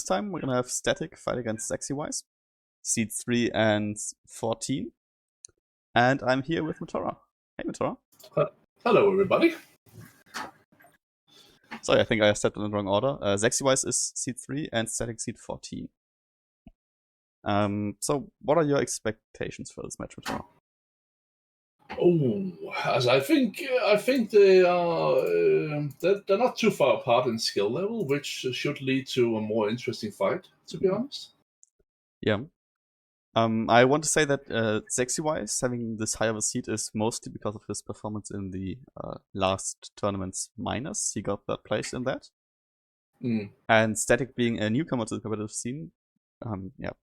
time we're gonna have Static fight against zaxiwise, seed 3 and 14. And I'm here with Meteroa. Hey, Meteroa. Hello, everybody. Sorry, I think I stepped in the wrong order. zaxiwise is seed 3 and Static seed 14. So what are your expectations for this match, Meteroa? Oh, as I think they are they're not too far apart in skill level, which should lead to a more interesting fight. To be honest. Yeah. I want to say that zaxiwise having this high of a seed is mostly because of his performance in the last tournament's MINORS. He got third place in that. And Static being a newcomer to the competitive scene,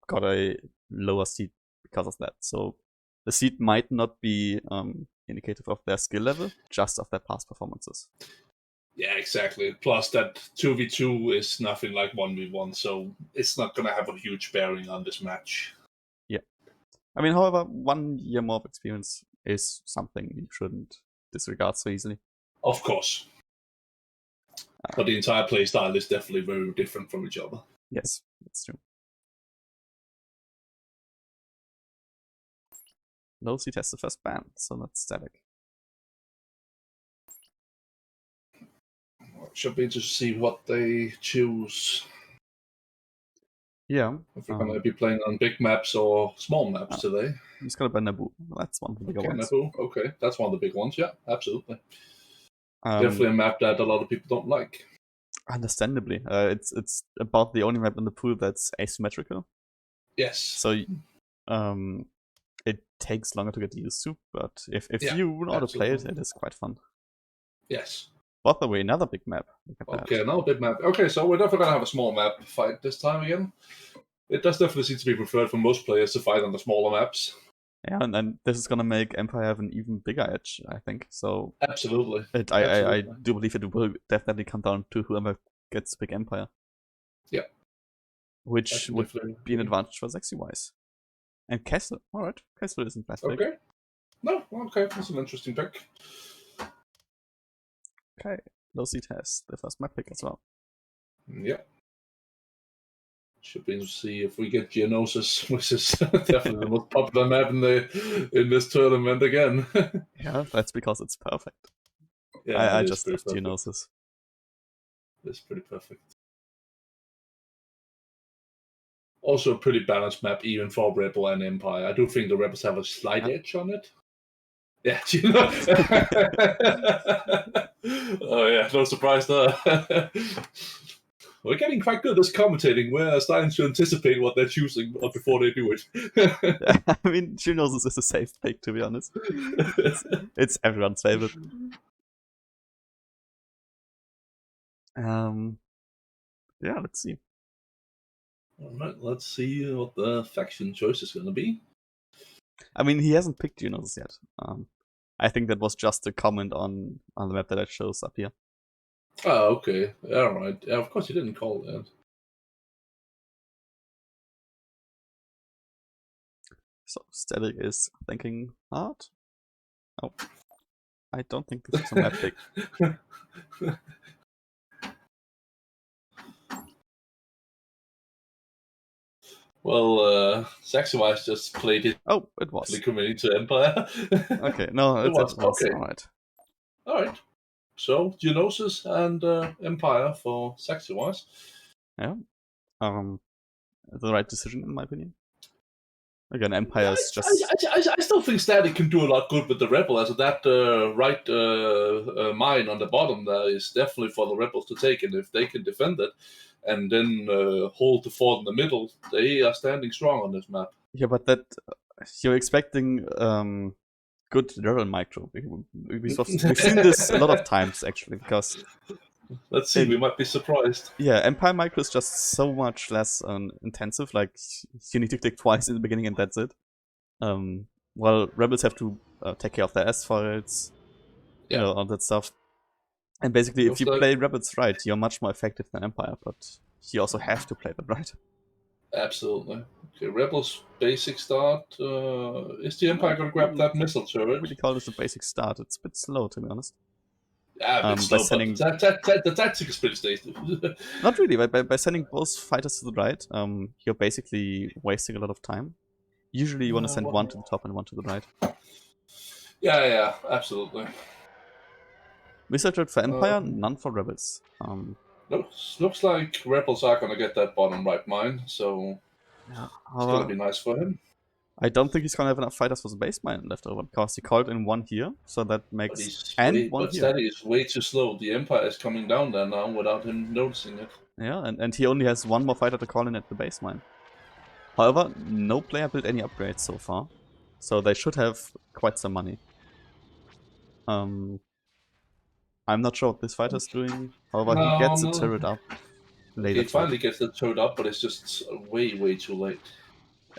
got a lower seed because of that. So the seed might not be indicative of their skill level, just of their past performances. Yeah, exactly. Plus that 2v2 is nothing like 1v1, so it's not going to have a huge bearing on this match. Yeah. I mean, however, 1 year more of experience is something you shouldn't disregard so easily. Of course. But the entire playstyle is definitely very different from each other. Yes, that's true. No seed has the first ban, so that's Static. Should be interesting to see what they choose. Yeah. If we're going to be playing on big maps or small maps today. He's got a ban Naboo. That's one of the bigger ones. Naboo. Okay, that's one of the big ones. Yeah, absolutely. Definitely a map that a lot of people don't like. Understandably, it's about the only map in the pool that's asymmetrical. Yes. So, it takes longer to get used to, but if you know how to play it, it is quite fun. Yes. By the way, another big map. Okay, another big map. Okay, so we're definitely gonna have a small map fight this time again. It does definitely seem to be preferred for most players to fight on the smaller maps. Yeah, and then this is gonna make Empire have an even bigger edge, I think. So absolutely. I do believe it will definitely come down to whoever gets big Empire. Yeah. Which would be an advantage for zaxiwise. And Kessel. Alright, Kessel isn't bad pick. Okay. No, okay, that's an interesting pick. Okay, low seed has the first map pick as well. Yeah. Should be interesting to see if we get Geonosis, which is definitely the most popular map in this tournament again. Yeah, that's because it's perfect. Yeah, I just love Geonosis. It's pretty perfect. Also a pretty balanced map, even for Rebel and Empire. I do think the Rebels have a slight edge on it. Yeah, you know. Oh yeah, no surprise there. We're getting quite good at this commentating. We're starting to anticipate what they're choosing before they do it. I mean, Geonosis is a safe pick, to be honest. It's everyone's favorite. Yeah, let's see. Alright, let's see what the faction choice is going to be. I mean, he hasn't picked Geonosis yet. I think that was just a comment on the map that I chose up here. Oh, okay. Alright. Yeah, of course, you didn't call that. So, Static is thinking hard. Oh. I don't think this is a map pick. Well, zaxiwise just played it. Oh, it was. The committee to Empire. Okay, no, it was okay. Alright. Alright. So, Geonosis and Empire for zaxiwise. Yeah. The right decision, in my opinion. Again, Empire is just... I still think Static can do a lot good with the Rebel, as that right mine on the bottom there is definitely for the Rebels to take, and if they can defend it and then hold the fort in the middle, they are standing strong on this map. Yeah, but that... you're expecting good Rebel micro. We've seen this a lot of times, actually, because... Let's see, we might be surprised. Yeah, Empire micro is just so much less intensive, like, you need to click twice in the beginning and that's it. While Rebels have to take care of their S-files, you know, all that stuff. And basically, if you play Rebels right, you're much more effective than Empire, but you also have to play them right. Absolutely. Okay, Rebels basic start. Is the Empire going to grab that missile turret? I really call this a basic start. It's a bit slow, to be honest. Yeah, a bit by slow, sending but the tactic is pretty stable. not really, by sending both fighters to the right, you're basically wasting a lot of time. Usually you want to send one to the top and one to the right. Yeah, absolutely. Wizard for Empire, none for Rebels. Looks like Rebels are gonna get that bottom right mine, so Yeah, it's gonna be nice for him. I don't think he's gonna have enough fighters for the base mine left over because he called in one here, so that makes one here. Static is way too slow. The Empire is coming down there now without him noticing it. Yeah, and he only has one more fighter to call in at the base mine. However, no player built any upgrades so far, so they should have quite some money. I'm not sure what this fighter is doing. However, he gets the turret up later. He finally gets the turret up, but it's just way too late.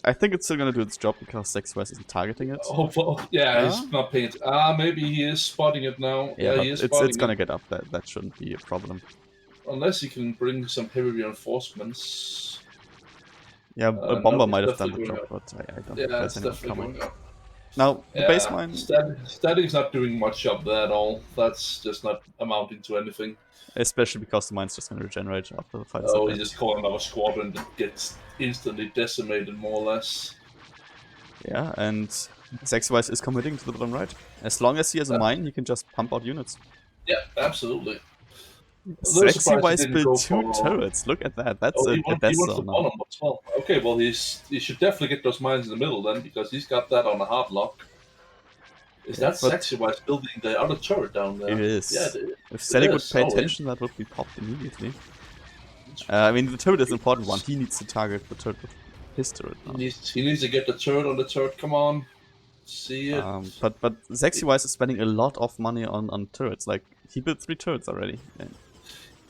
I think it's still gonna do its job because zaxiwise isn't targeting it. He's not paying it. Maybe he is spotting it now. Yeah, he is spotting it. It's gonna get up. That shouldn't be a problem. Unless he can bring some heavy reinforcements. Yeah, a bomber might have done the job, but I don't think there's anyone coming. Now, the base mine... Static's not doing much up there at all. That's just not amounting to anything. Especially because the mine's just going to regenerate after the fight. Oh, he's just calling out a squadron that gets instantly decimated, more or less. Yeah, and zaxiwise is committing to the bottom right. As long as he has a mine, he can just pump out units. Yeah, absolutely. zaxiwise built 2 turrets. Look at that. That's a death zone now. Well. Okay, well, he should definitely get those mines in the middle then, because he's got that on a hard lock. Is that zaxiwise building the other turret down there? It is. Yeah, if Static would pay attention, that would be popped immediately. I mean, the turret is an important one. He needs to target the turret with his turret now. He needs to get the turret on the turret. Come on. See it. But zaxiwise is spending a lot of money on turrets. Like, he built 3 turrets already.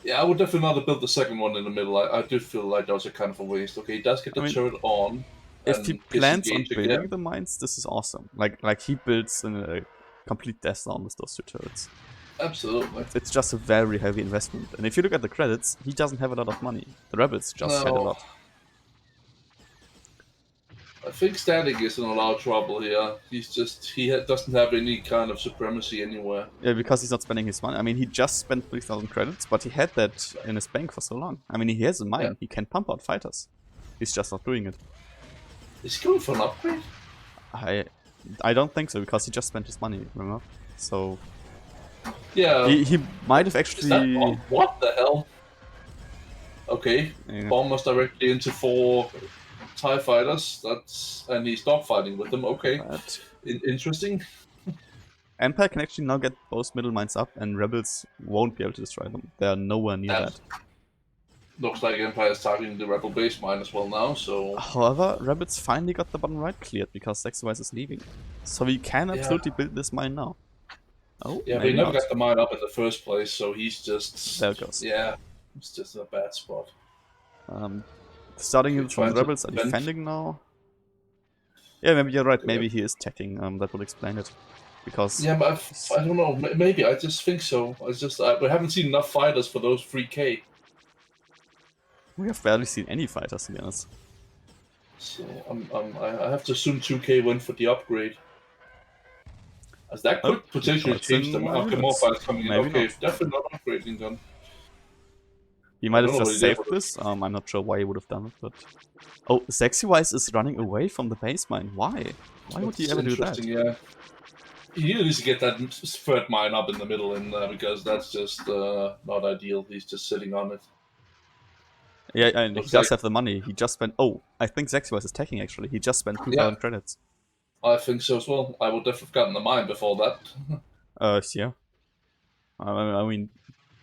Yeah, I would definitely not have built the second one in the middle. I do feel like that was a kind of a waste. Okay, he does get the turret on. If he plans on building the mines, this is awesome. Like he builds in a complete death zone with those 2 turrets. Absolutely. It's just a very heavy investment. And if you look at the credits, he doesn't have a lot of money. The Rebels just had a lot. I think Static is in a lot of trouble here. He doesn't have any kind of supremacy anywhere. Yeah, because he's not spending his money. I mean, he just spent 3,000 credits, but he had that in his bank for so long. I mean, he has a mine. Yeah. He can pump out fighters. He's just not doing it. Is he going for an upgrade? I don't think so, because he just spent his money, remember? So... Yeah. He might have actually... What the hell? Okay. Yeah. Bombers directly into 4 TIE fighters. And he's dogfighting with them. Okay. Interesting. Empire can actually now get both middle mines up, and Rebels won't be able to destroy them. They are nowhere near that. Looks like Empire is targeting the Rebel base mine as well now, so... However, Rebels finally got the bottom right cleared because zaxiwise is leaving. So we can absolutely build this mine now. Oh, yeah, but he never got the mine up in the first place, so he's just... There it goes. Yeah, it's just a bad spot. Starting units from the Rebels are defending now. Yeah, maybe you're right. Maybe he is attacking. That would explain it. Because... Yeah, but I don't know. Maybe. I just think so. We haven't seen enough fighters for those 3K. We have barely seen any fighters, to be honest. So I have to assume 2K went for the upgrade. As that could potentially change the market. More fighters coming in. Okay, definitely not upgrading then. He might have just saved this. I'm not sure why he would have done it, but... Oh, zaxiwise is running away from the base mine. Why? Why would he ever do that? Yeah. He needs to get that 3rd mine up in the middle because that's just not ideal. He's just sitting on it. Yeah, and he does have the money. He just spent... Oh, I think zaxiwise is taking, actually. He just spent 2,000 credits. I think so as well. I would definitely have gotten the mine before that. Yeah. I mean,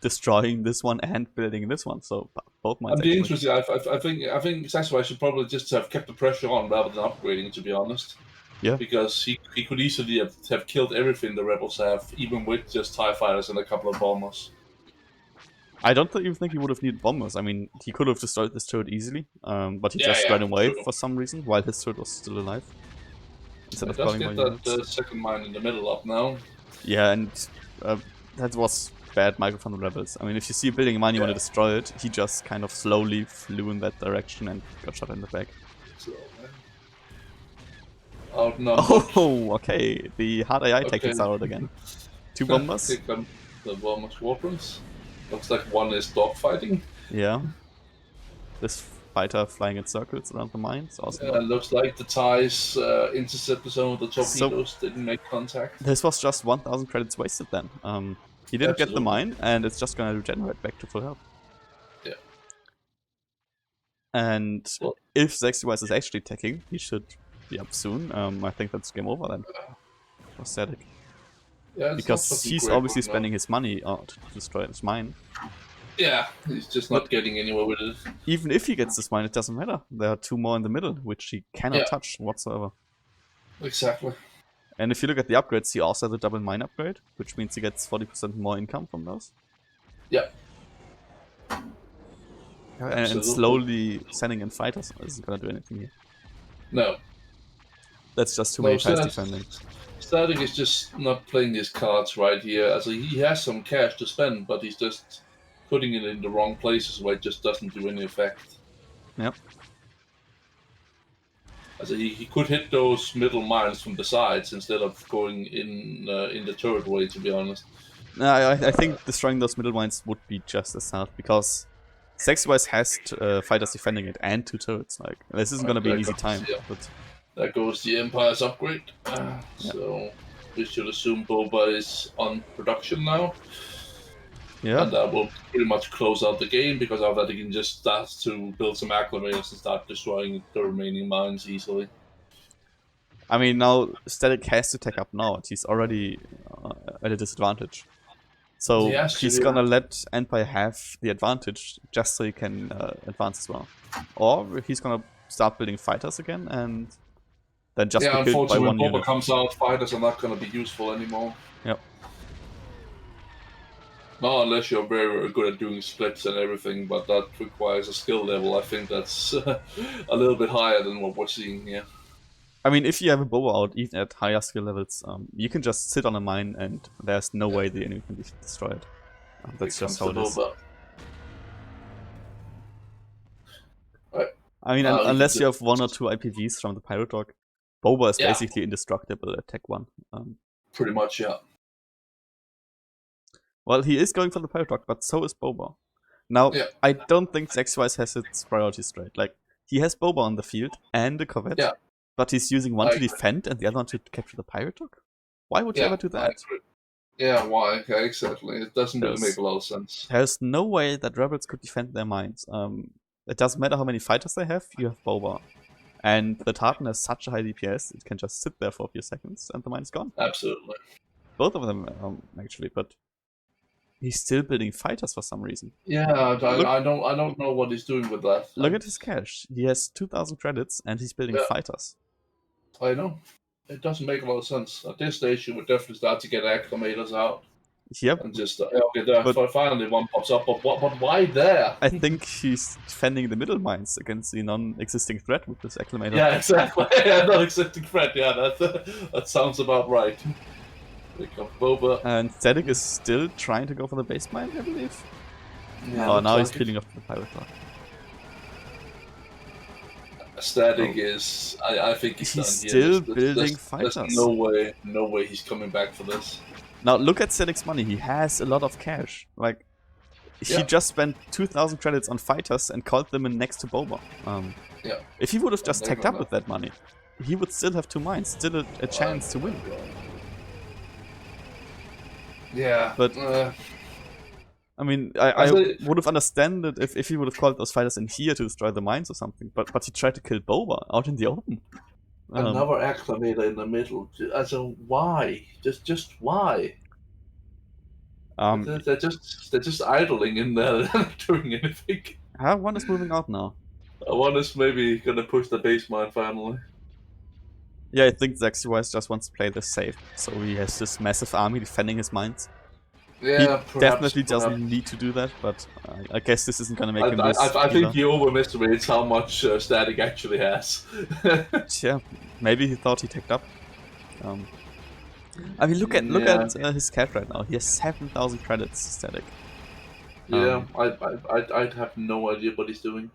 destroying this one and building this one, so both mines... I'm interested. I think zaxiwise should probably just have kept the pressure on rather than upgrading, to be honest. Yeah. Because he could easily have killed everything the Rebels have, even with just TIE fighters and a couple of bombers. I don't even think he would have needed bombers. I mean, he could have destroyed this turret easily, but he just ran away for some reason while his turret was still alive. Instead of calling get that second mine in the middle up now. Yeah, and that was bad micro from the Rebels. I mean, if you see a building a mine you want to destroy it, he just kind of slowly flew in that direction and got shot in the back. Oh, no. Oh, okay. The hard AI tactics are out again. 2 bombers. the Warhammer squadrons. Looks like one is dogfighting. Yeah. This fighter flying in circles around the mines. Awesome. Looks like the TIEs intercepted some of the torpedoes, didn't make contact. This was just 1,000 credits wasted then. He didn't get the mine, and it's just gonna regenerate back to full health. Yeah. And if zaxiwise is actually attacking, he should be up soon. I think that's game over then for Static. Yeah, because he's obviously spending his money to destroy his mine. Yeah, he's just not getting anywhere with it. Even if he gets this mine, it doesn't matter. There are 2 more in the middle, which he cannot touch whatsoever. Exactly. And if you look at the upgrades, he also has a double mine upgrade, which means he gets 40% more income from those. Yeah. And slowly sending in fighters isn't gonna do anything here. No. That's just too many TIEs defending. Static is just not playing his cards right here. Also, he has some cash to spend, but he's just putting it in the wrong places where it just doesn't do any effect. Yep. Also, he could hit those middle mines from the sides instead of going in the turret way, to be honest. No, I think destroying those middle mines would be just as hard, because zaxiwise has fighters defending it and 2 turrets. Like, this isn't gonna be an easy time. Yeah. But there goes the Empire's upgrade. So we should assume Boba is on production now. Yeah. And that will pretty much close out the game, because after that he can just start to build some acclimators and start destroying the remaining mines easily. I mean, now Static has to take up now. He's already at a disadvantage. So he's gonna let Empire have the advantage just so he can advance as well. Or he's gonna start building fighters again and then just be killed by 1 unfortunately, when Boba unit. comes out, fighters are not gonna be useful anymore. Yep. Not unless you're very, very good at doing splits and everything, but that requires a skill level. I think that's a little bit higher than what we're seeing here. I mean, if you have a Boba out, even at higher skill levels, you can just sit on a mine and there's no way the enemy can be destroyed. That's just how it is. I mean, unless you have 1 or 2 IPVs from the Pirate Dog, Boba is basically indestructible at Tech 1. Pretty much, yeah. Well, he is going for the Pirate Dog, but so is Boba. Now, I don't think zaxiwise has its priorities straight. Like, he has Boba on the field and a Corvette, but he's using one to defend and the other one to capture the Pirate Dog? Why would you ever do that? Yeah, why? Okay, exactly. It doesn't really make a lot of sense. There's no way that rebels could defend their mines. It doesn't matter how many fighters they have, you have Boba. And the Tartan has such a high DPS, it can just sit there for a few seconds and the mine is gone. Absolutely. Both of them, actually, but he's still building fighters for some reason. Yeah, I don't know what he's doing with that. Look at his cash. He has 2,000 credits and he's building fighters. I know. It doesn't make a lot of sense. At this stage, you would definitely start to get acclimators out. Yep. And just, okay, there, finally one pops up, but why there? I think he's defending the middle mines against the non-existing threat with this acclimator. Yeah, exactly. Non-existing threat, yeah, that sounds about right. Boba. And Static is still trying to go for the base mine, I believe. Yeah, oh, now he's peeling off the Pirate Dog. Static is, I think he's done here. Still building fighters. There's no way he's coming back for this. Now look at Static's money, he has a lot of cash. Like, he just spent 2,000 credits on fighters and called them in next to Boba. If he would have just tacked up with that money, he would still have 2 mines, still a chance to win. Yeah, but I mean, I would have understood it if he would have called those fighters in here to destroy the mines or something. But he tried to kill Boba out in the open. Another acclimator in the middle. Also, why? Just why? They're just idling in there, not doing anything. One is moving out now. One is maybe gonna push the base mine finally. Yeah, I think zaxiwise just wants to play this safe, so he has this massive army defending his mines. Yeah, he definitely doesn't need to do that, but I guess this isn't gonna make him lose. I think he overestimates how much Static actually has. Yeah, maybe he thought he tacked up. I mean, look at his cash right now. He has 7,000 credits, Static. Yeah, I'd have no idea what he's doing.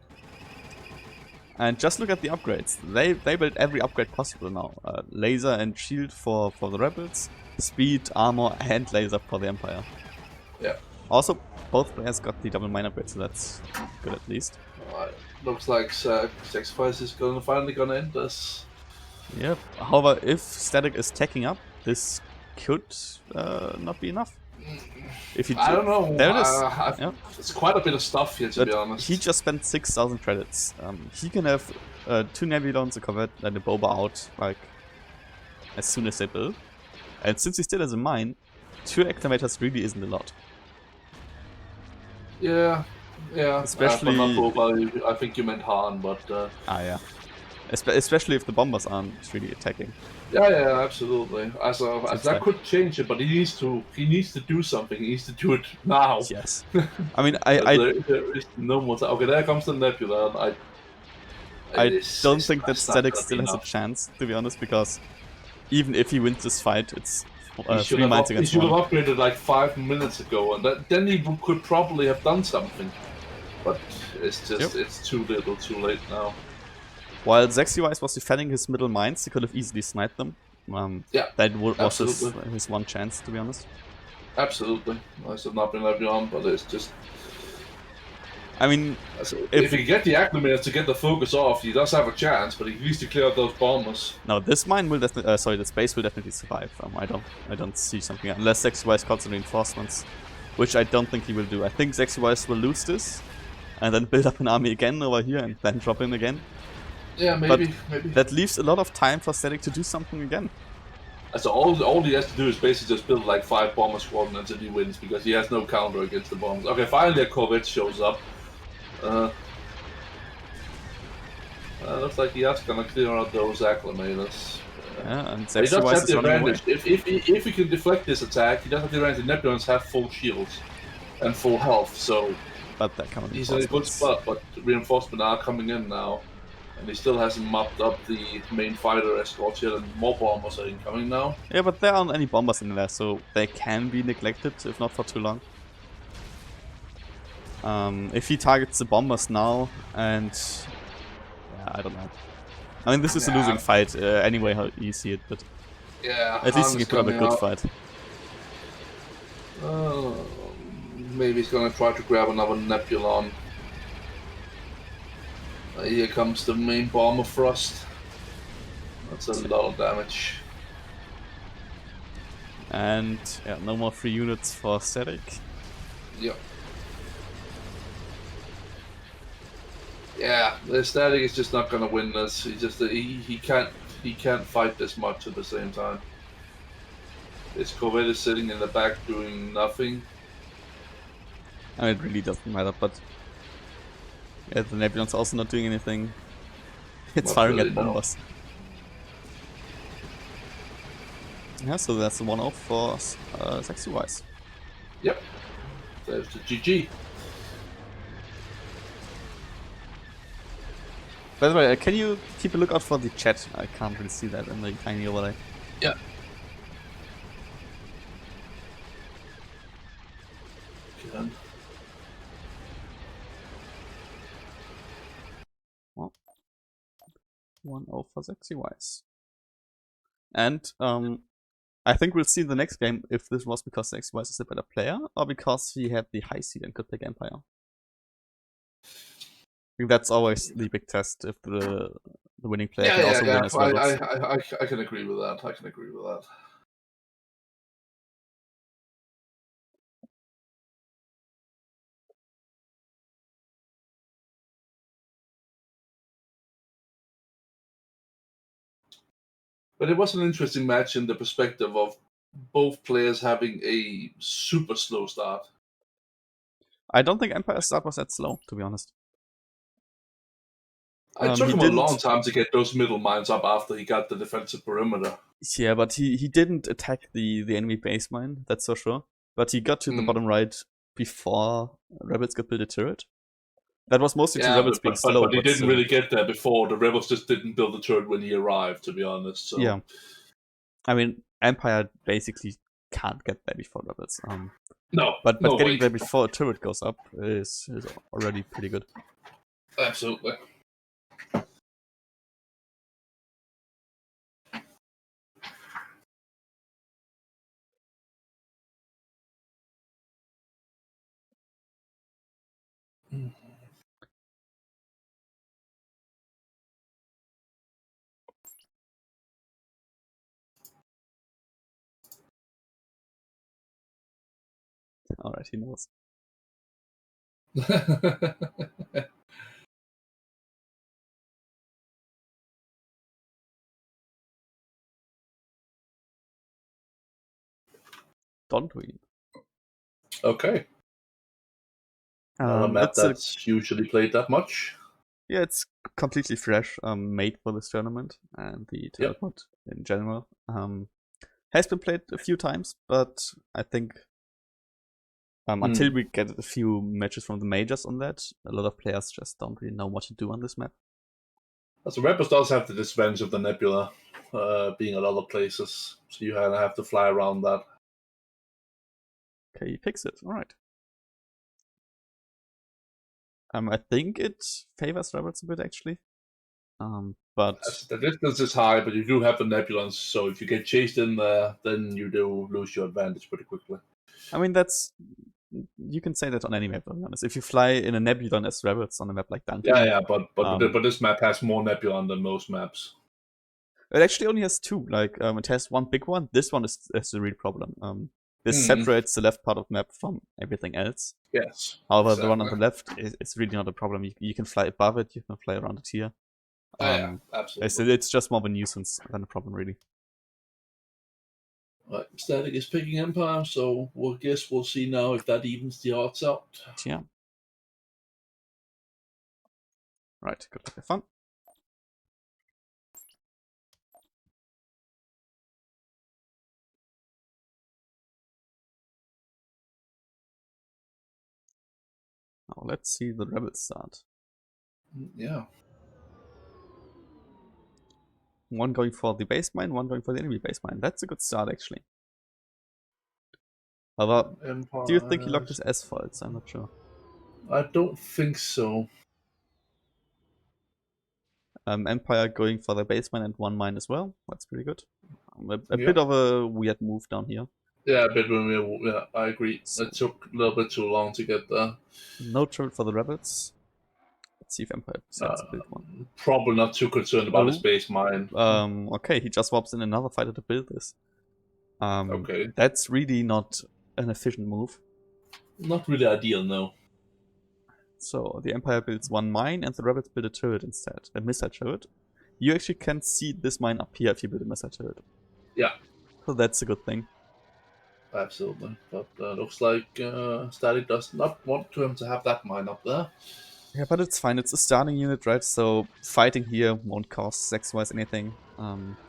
And just look at the upgrades. They built every upgrade possible now. Laser and shield for the rebels, speed, armor, and laser for the Empire. Yeah. Also, both players got the double minor break, so that's good at least. Looks like zaxiwise is finally gonna end this. Yep. However, if Static is tacking up, this could not be enough. If he I don't know. there it is. Yep. It's quite a bit of stuff here, to be honest. He just spent 6,000 credits. He can have 2 Nebulons, a Corvette, and a Boba out like as soon as they build. And since he still has a mine, 2 Acclamators really isn't a lot. Yeah. Especially, but not Boba, I think you meant Han, but. yeah. Especially if the bombers aren't really attacking. Yeah, absolutely. As that like... could change it, but he needs to do something. He needs to do it now. Yes. I mean, there is no more. Okay, there comes the Nebula. I don't think that Static still has a chance, to be honest, because even if he wins this fight, it's 3 mines against 1. He should have upgraded like 5 minutes ago, and then he could probably have done something. But it's just it's too little, too late now. While zaxiwise was defending his middle mines, he could have easily sniped them. That was his one chance, to be honest. Absolutely. I should not been left on, but it's just. I mean, if he get the acclimators to get the focus off, he does have a chance, but he needs to clear out those bombers. No, this mine will definitely. Sorry, the space will definitely survive. I don't see something unless zaxiwise cuts the reinforcements, which I don't think he will do. I think zaxiwise will lose this, and then build up an army again over here, and then drop in again. Yeah, maybe. That leaves a lot of time for Static to do something again. So all he has to do is basically just build like 5 bomber squadron until he wins, because he has no counter against the bombers. Okay, finally a Corvette shows up. Looks like he is gonna clear out those acclimators. Yeah, and he does have the advantage. If he can deflect this attack, he does have the advantage. The Nebulons have full shields and full health, so but that he's in a good spot. But reinforcements are coming in now, and he still hasn't mopped up the main fighter escorts yet, and more bombers are incoming now. Yeah, but there aren't any bombers in there, so they can be neglected if not for too long. If he targets the bombers now, and yeah, I don't know. I mean, this is a losing fight anyway, how you see it, but yeah, at least he can put up a good fight. Maybe he's gonna try to grab another Nebulon. Here comes the main bomber thrust. That's a lot of damage. And yeah, no more free units for Static. Yep. Yeah, the Static is just not gonna win this. He can't fight this much at the same time. His Corvette is sitting in the back doing nothing. I mean, it really doesn't matter, but yeah, the Nebulon's also not doing anything. It's not firing really, at bombers. No. Yeah, so that's the 1-0 for zaxiwise. Yep. There's the GG. By the way, can you keep a lookout for the chat? I can't really see that in the tiny overlay. Yeah. Good. Well, 1-0 for zaxiwise. And I think we'll see in the next game if this was because zaxiwise is a better player or because he had the high seed and could pick Empire. I think that's always the big test if the winning player can also win as well. I can agree with that. But it was an interesting match in the perspective of both players having a super slow start. I don't think Empire's start was that slow, to be honest. It took him a long time to get those middle mines up after he got the defensive perimeter. Yeah, but he didn't attack the enemy base mine, that's for sure. But he got to the bottom right before Rebels could build a turret. That was mostly to Rebels being slow. But he didn't really get there before. The Rebels just didn't build the turret when he arrived, to be honest. So. Yeah. I mean, Empire basically can't get there before Rebels. No. But getting there before a turret goes up is already pretty good. Absolutely. Alright, he knows. Don't we? Okay. Not a map It's that's usually played that much. Yeah, it's completely fresh, made for this tournament, and the turret mod in general. Has been played a few times, but I think until we get a few matches from the majors on that, a lot of players just don't really know what to do on this map. So Rebels does have the disadvantage of the nebula being a lot of places, so you have to fly around that. Okay, he picks it. All right. I think it favors Rebels a bit actually. But the distance is high, but you do have the nebulons, so if you get chased in there, then you do lose your advantage pretty quickly. I mean, you can say that on any map, to be honest. If you fly in a nebulon as Rebels on a map like Dante. Yeah, but this map has more nebulon than most maps. It actually only has two. Like, it has one big one. This one is the real problem. This separates the left part of the map from everything else. Yes. However, exactly. The one on the left is really not a problem. You can fly above it. You can fly around it here. Yeah, absolutely. It's just more of a nuisance than a problem, really. Right, Static is picking Empire, so we'll see now if that evens the odds out. Yeah. Right, good luck, have fun. Now let's see the rebels start. Yeah. One going for the base mine, one going for the enemy base mine. That's a good start, actually. However, do you think he locked his S-faults? I'm not sure. I don't think so. Empire going for the base mine and one mine as well. That's pretty good. A bit of a weird move down here. Yeah, a bit weird. Yeah, I agree. So, it took a little bit too long to get there. No trouble for the rebels. Let's see if Empire decides to build one. Probably not too concerned about his base mine. Okay, he just swaps in another fighter to build this. Okay. That's really not an efficient move. Not really ideal, no. So the Empire builds one mine and the rebels build a turret instead. A missile turret. You actually can see this mine up here if you build a missile turret. Yeah. So that's a good thing. Absolutely. But looks like Static does not want him to have that mine up there. Yeah, but it's fine. It's a starting unit, right? So fighting here won't cost zaxiwise anything.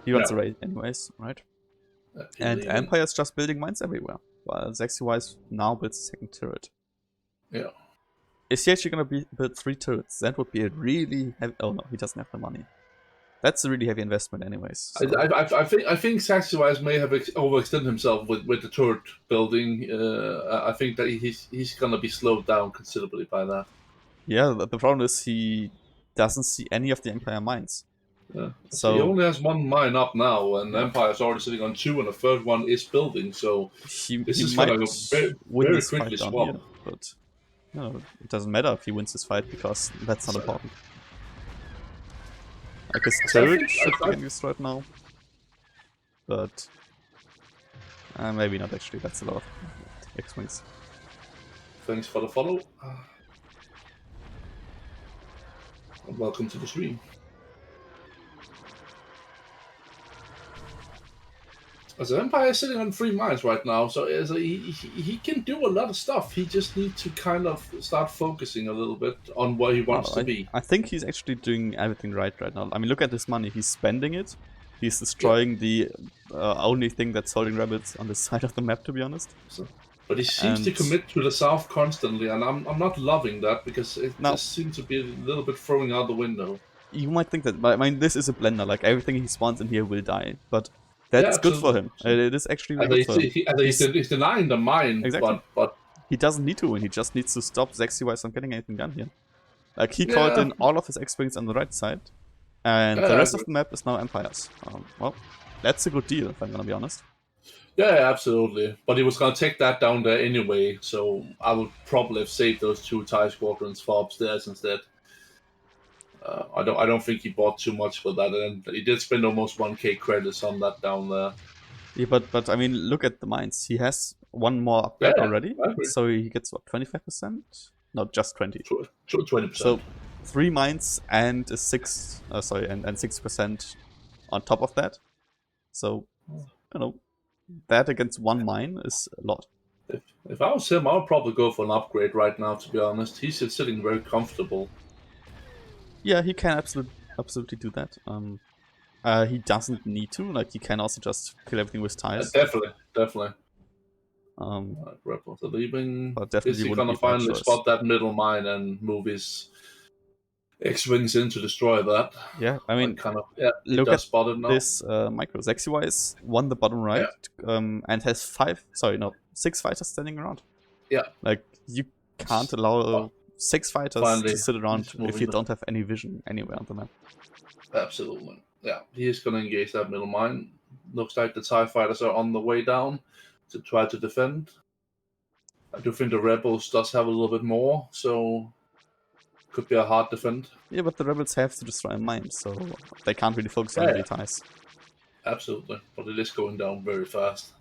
He runs away anyways, right? And Empire's just building mines everywhere, while zaxiwise now builds a second turret. Yeah. Is he actually going to build 3 turrets? That would be a really heavy... Oh no, he doesn't have the money. That's a really heavy investment anyways. So. I think zaxiwise may have overextended himself with the turret building. I think that he's going to be slowed down considerably by that. Yeah, the problem is he doesn't see any of the Empire mines. Yeah. So he only has one mine up now, and Empire's already sitting on 2, and the third one is building. So he is might going to win this fight down here, but no, it doesn't matter if he wins this fight because that's not important. Like his turret should be getting destroyed now, but maybe not actually. That's a lot of X-wings. Thanks for the follow. Welcome to the stream. So Empire is sitting on 3 mines right now, so he can do a lot of stuff. He just needs to kind of start focusing a little bit on where he wants to be. I think he's actually doing everything right now. I mean, look at his money. He's spending it. He's destroying the only thing that's holding rebels on this side of the map, to be honest. But he seems to commit to the south constantly, and I'm not loving that because it just seems to be a little bit throwing out the window. You might think that, but I mean, this is a blender. Like everything he spawns in here will die, but that's good for him. It is actually really good for him. He's denying the mine, exactly. But he doesn't need to, and he just needs to stop zaxiwise from getting anything done here. Like he called in all of his X-wings on the right side, and the rest of the map is now Empire's. Well, that's a good deal, if I'm gonna be honest. Yeah, absolutely. But he was going to take that down there anyway, so I would probably have saved those 2 TIE squadrons for upstairs instead. I don't think he bought too much for that, and he did spend almost 1k credits on that down there. Yeah, but I mean, look at the mines. He has one more upgrade Yeah, already, I agree. so he gets what, 25%? Not just 20. 20%. So 3 mines and a 6, sorry, and 6% on top of that. So you know, that against 1 mine is a lot. If I was him, I would probably go for an upgrade right now. To be honest, he's sitting very comfortable. Yeah, he can absolutely do that. He doesn't need to. Like, he can also just kill everything with ties. Definitely. Rebels are leaving. But definitely Is he wouldn't gonna be a bad finally choice. spot that middle mine and move his X-wings in to destroy that? Yeah, I mean, look at spot it now. this micro. zaxiwise won the bottom right, and has 6 fighters standing around. Yeah. Like, you can't allow 6 fighters to sit around if you don't have any vision anywhere on the map. Absolutely. Yeah, he is going to engage that middle mine. Looks like the TIE fighters are on the way down to try to defend. I do think the Rebels does have a little bit more, so could be a hard defend. Yeah, but the Rebels have to destroy a mine, so they can't really focus on the ties. Absolutely, but it is going down very fast.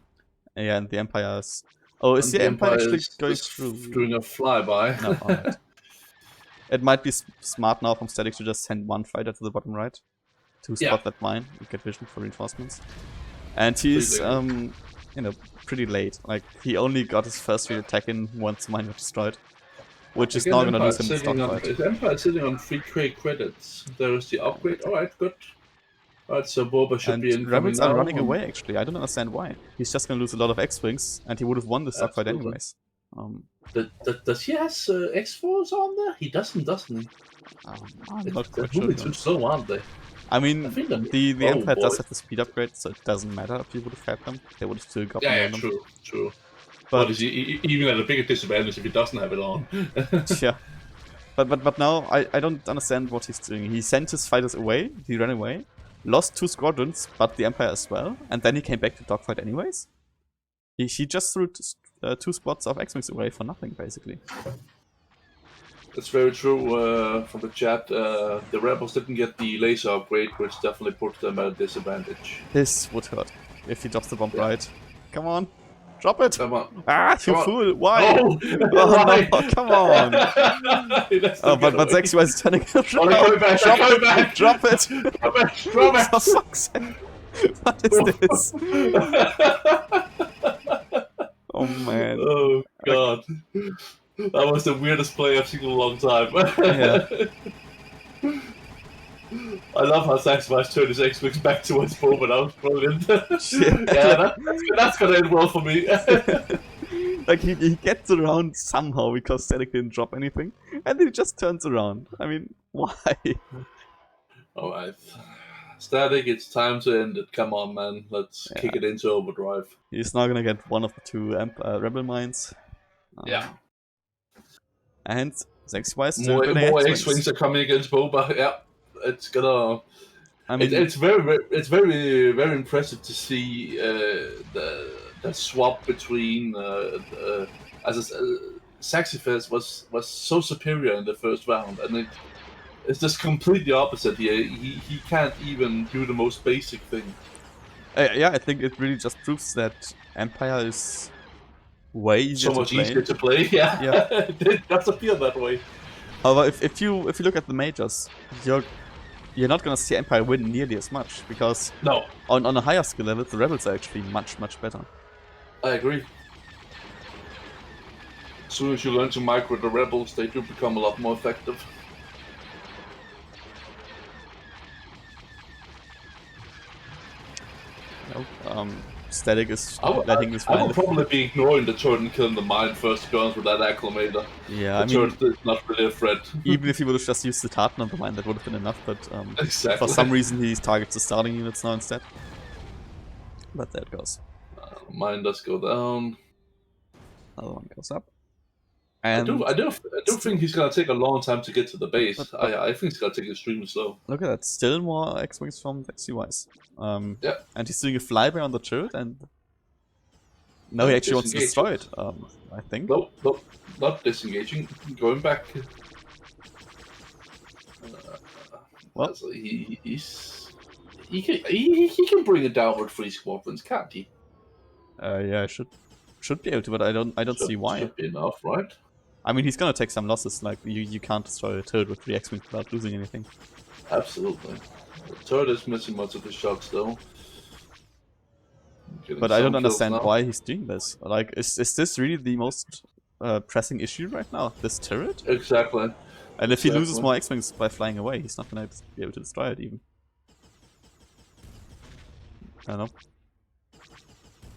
Yeah, and the Empire is... Oh, is the Empire actually going through? Doing a flyby. No, alright. It might be smart now from Static to just send 1 fighter to the bottom right to spot that mine and get vision for reinforcements. And he's, you know, pretty late. Like, he only got his first real attack in once mine was destroyed, which is now going to lose him the stock fight. Is Empire sitting on 3k credits? There is the upgrade. Alright, good. Alright, so Boba should be in. Rebels are running away, actually. I don't understand why. He's just going to lose a lot of X-Wings, and he would have won the stock fight anyways. Does he has X-Force on there? He doesn't he? I'm not quite sure. Too slow, aren't they? I mean, the Empire does have the speed upgrade, so it doesn't matter if you would have had them. They would have still got them. True. But is he even at a bigger disadvantage if he doesn't have it on? Yeah. But now, I don't understand what he's doing. He sent his fighters away, he ran away, lost 2 squadrons, but the Empire as well, and then he came back to dogfight anyways? He just threw 2 spots of X-Wings away for nothing, basically. That's very true from the chat. The Rebels didn't get the laser upgrade, which definitely put them at a disadvantage. This would hurt if he drops the bomb right. Come on, drop it! Come on. Ah, you fool! Why? Oh, no, come on! But zaxiwise is turning around. Drop it! Drop it! For fuck's sake! What is this? Oh man. Oh god. That was the weirdest play I've seen in a long time. Yeah. I love how zaxiwise turned his X-Wings back towards Boba. That was brilliant. That's gonna end well for me. Like, he gets around somehow because Static didn't drop anything, and then he just turns around. I mean, why? Alright. Static, it's time to end it. Come on, man. Let's kick it into overdrive. He's now gonna get one of the 2 Rebel mines. And zaxiwise more X-Wings are coming against Boba. Yeah, it's gonna. I mean, it's very impressive to see the swap between zaxiwise was so superior in the first round, and it's just completely opposite here. He can't even do the most basic thing. Yeah, I think it really just proves that Empire is way easier easier to play. Yeah. It does appear that way. However, if you look at the majors, you're not gonna see Empire win nearly as much, because on a higher skill level, the Rebels are actually much better. I agree. As soon as you learn to micro the Rebels, they do become a lot more effective. Static is letting this I would probably be ignoring the turret and killing the mine first, to be honest, with that acclimator. Yeah, I mean, turret is not really a threat. Even if he would have just used the tartan on the mine, that would have been enough, but exactly. For some reason he targets the starting units now instead. But there it goes. Mine does go down. Other one goes up. And I do think he's gonna take a long time to get to the base. I think he's gonna take it extremely slow. Look at that, still more X-Wings from zaxiwise. Yeah. And he's doing a flyby on the turret, and No, he actually wants to destroy it, I think. Nope, not disengaging. Going back. Well, so he can bring it down with 3 squadrons, can't he? Yeah, should be able to, but I don't see why. Should be enough, right? I mean, he's gonna take some losses. Like you can't destroy a turret with 3 X-wings without losing anything. Absolutely. The turret is missing much of his shots, though. But I don't understand why he's doing this. Like, is this really the most pressing issue right now? This turret? Exactly. And if he loses more X-wings by flying away, he's not gonna be able to destroy it even. I don't know.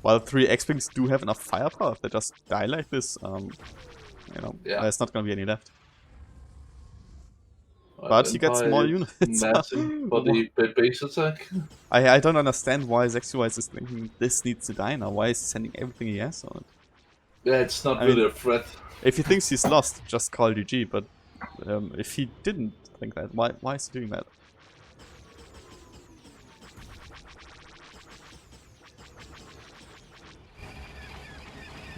While 3 X-wings do have enough firepower, if they just die like this, you know, there's not gonna be any left. But he gets more units. Massive for the base attack. I don't understand why zaxiwise is thinking this needs to die now. Why is he sending everything he has on it? Yeah, it's not really a threat. If he thinks he's lost, just call GG. But if he didn't think that, why is he doing that?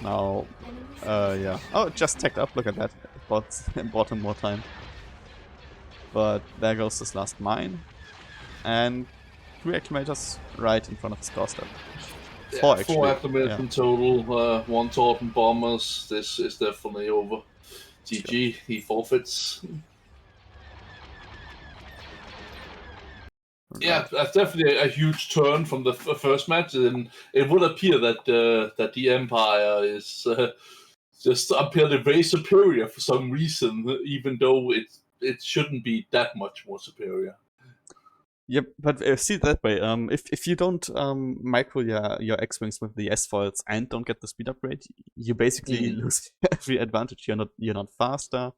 Now, yeah. Oh, it just tacked up. Look at that. It bought him more time. But there goes his last mine. And 3 accumulators right in front of his doorstep. Yeah, 4 actually. 4 accumulators in total, 1 Torpen bombers. This is definitely over. GG, he forfeits. Right. Yeah, that's definitely a huge turn from the first match, and it would appear that that the Empire is just apparently very superior for some reason, even though it shouldn't be that much more superior. Yep, but see it that way. If you don't micro your X-wings with the S-foils and don't get the speed upgrade, you basically lose every advantage. You're not faster.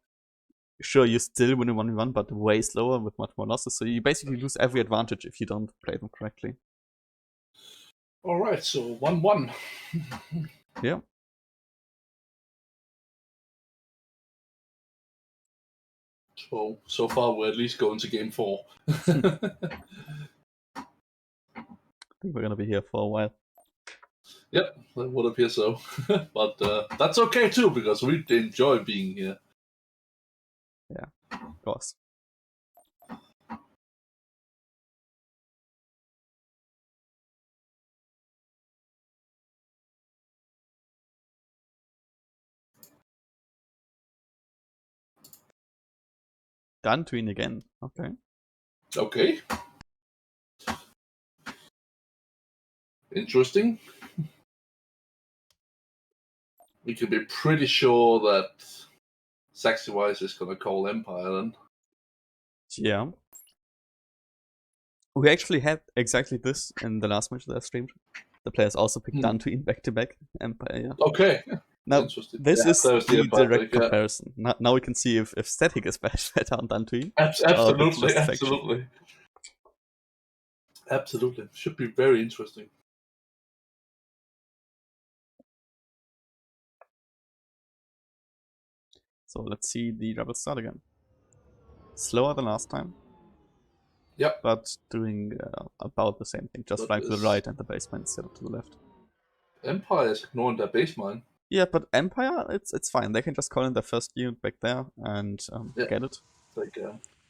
Sure, you still win a 1v1, but way slower with much more losses. So you basically lose every advantage if you don't play them correctly. All right, so 1-1. Yeah. So far, we're at least going to game 4. I think we're gonna be here for a while. Yep, that would appear so. But that's okay too, because we enjoy being here. Yeah, of course. Dantween again. Okay. Okay. Interesting. We can be pretty sure that zaxiwise is going to call Empire then. Yeah. We actually had exactly this in the last match that I streamed. The players also picked Dantween back-to-back Empire. Yeah. Okay. Now, this is the direct comparison. Now we can see if Static is better on Dantween. Absolutely, absolutely. Absolutely. Should be very interesting. So let's see the rebels start again. Slower than last time. Yep. But doing about the same thing, just flying to the right and the base mine instead of to the left. Empire is ignoring their base mine. Yeah, but Empire, it's fine. They can just call in their first unit back there and get it. Like,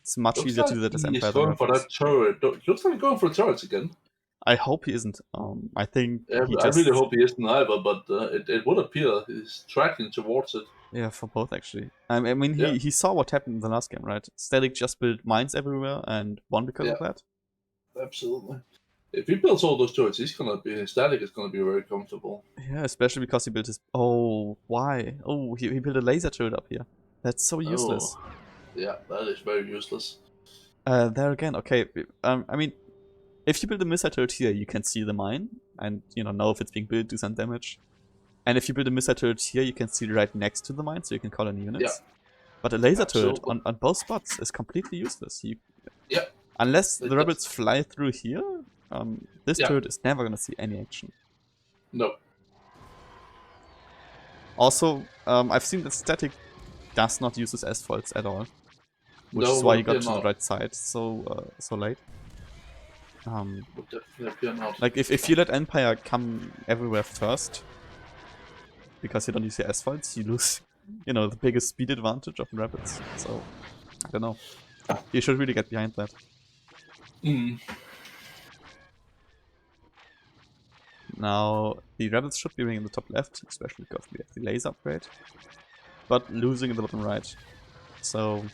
it's much easier to do that as Empire. He's going for that turret. Looks like he's going for the turrets again. I hope he isn't. I think I really hope he isn't either, but it would appear he's tracking towards it. Yeah, for both actually. I mean, he saw what happened in the last game, right? Static just built mines everywhere and won because of that. Absolutely. If he builds all those turrets, Static is gonna be very comfortable. Yeah, especially because he built his. Oh, why? Oh, he built a laser turret up here. That's so useless. Oh. Yeah, that is very useless. There again, okay. I mean, if you build a missile turret here, you can see the mine and know if it's being built, do some damage. And if you build a missile turret here, you can see it right next to the mine, so you can call in units. Yeah. But a laser turret on both spots is completely useless. Unless the rebels fly through here, this turret is never going to see any action. No. Also, I've seen that Static does not use his S-foils at all. Which is why he got to the right side so late. Like, if you let Empire come everywhere first, because you don't use your S-foils, you lose, you know, the biggest speed advantage of the rabbits. So, I don't know. You should really get behind that. Now, the rabbits should be winning in the top left, especially because we have the laser upgrade. But losing in the bottom right. So,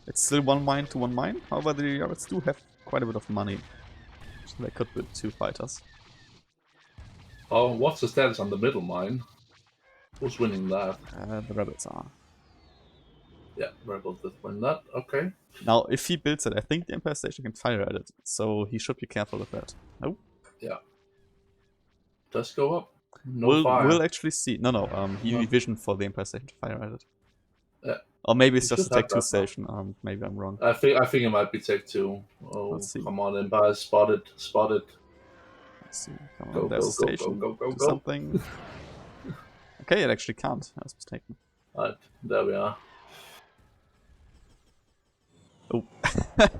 it's still 1 mine to 1 mine. However, the rabbits do have quite a bit of money. So they could build 2 fighters. Oh, what's the status on the middle mine? Who's winning that? The rabbits are. Yeah, Rebels did win that. Okay. Now, if he builds it, I think the Empire Station can fire at it. So he should be careful with that. Nope. Yeah. Does go up. No fire. We'll actually see. No. He visioned for the Empire Station to fire at it. Yeah. Or maybe it's You just a should have Tech 2 that station. Maybe I'm wrong. I think it might be Tech 2. Oh, Let's see. come on, Empire, spot it. Let's see. Come on, Go, there's go, a station. go, Do something. Okay, it actually can't. I was mistaken. Right, there we are. Oh,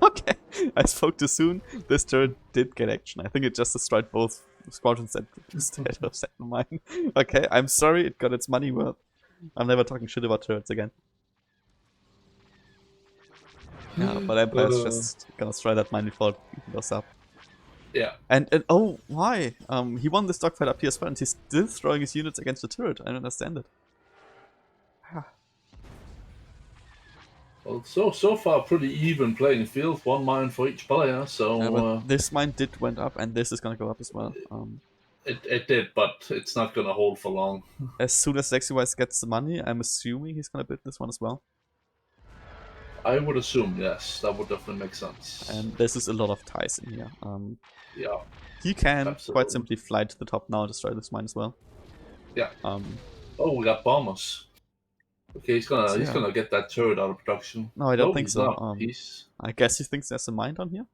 okay. I spoke too soon. This turret did get action. I think it just destroyed both squadrons instead of second mine. Okay, I'm sorry. It got its money worth. I'm never talking shit about turrets again. Yeah, but Empire's just gonna destroy that mine before it goes up. Yeah. And oh, why? He won this dogfight up here as well, and he's still throwing his units against the turret. I don't understand it. Well, so far pretty even playing field, 1 mine for each player. So yeah, but this mine did went up, and this is gonna go up as well. it did, but it's not gonna hold for long. As soon as zaxiwise gets the money, I'm assuming he's gonna build this one as well. I would assume, yes, that would definitely make sense. And this is a lot of ties in here. Yeah. He can Absolutely. quite simply fly to the top now and destroy this mine as well. Yeah. Oh, we got bombers. Okay, he's gonna get that turret out of production. No, I don't think so. He's... I guess he thinks there's a mine down here.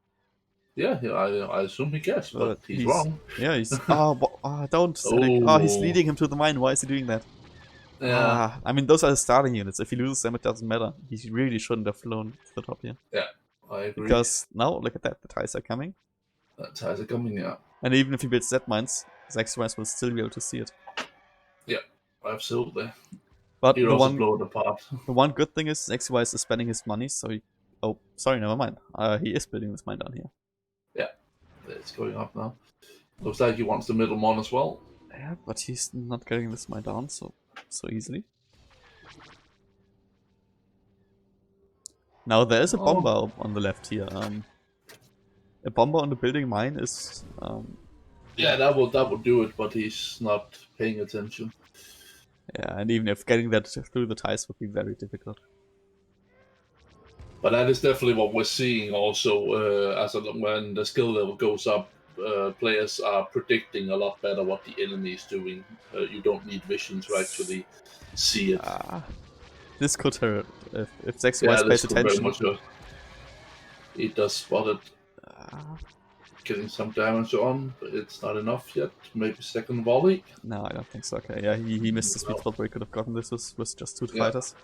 Yeah, I assume he guessed, but he's wrong. Yeah, he's... don't, Static. Oh, he's leading him to the mine. Why is he doing that? Yeah. I mean, those are the starting units. If he loses them, it doesn't matter. He really shouldn't have flown to the top here. Yeah, I agree. Because now, look at that. The ties are coming. The ties are coming, yeah. And even if he builds Z mines, zaxiwise will still be able to see it. Yeah, absolutely. But He'll also blow it apart. The one good thing is zaxiwise is spending his money, so he... Oh, sorry, never mind. He is building this mine down here. Yeah, it's going up now. Looks like he wants the middle one as well. Yeah, but he's not getting this mine down so easily. Now there is a bomber on the left here. A bomber on the building mine is... Yeah, that would do it, but he's not paying attention. Yeah, and even if getting that through the ties would be very difficult. But that is definitely what we're seeing also, when the skill level goes up, players are predicting a lot better what the enemy is doing. You don't need vision to actually see it. This could hurt if zaxiwise pays attention. He does spot it. Getting some damage on, but it's not enough yet. Maybe second volley? No, I don't think so. Okay, yeah, he missed the speed spot where he could have gotten this with just 2 fighters.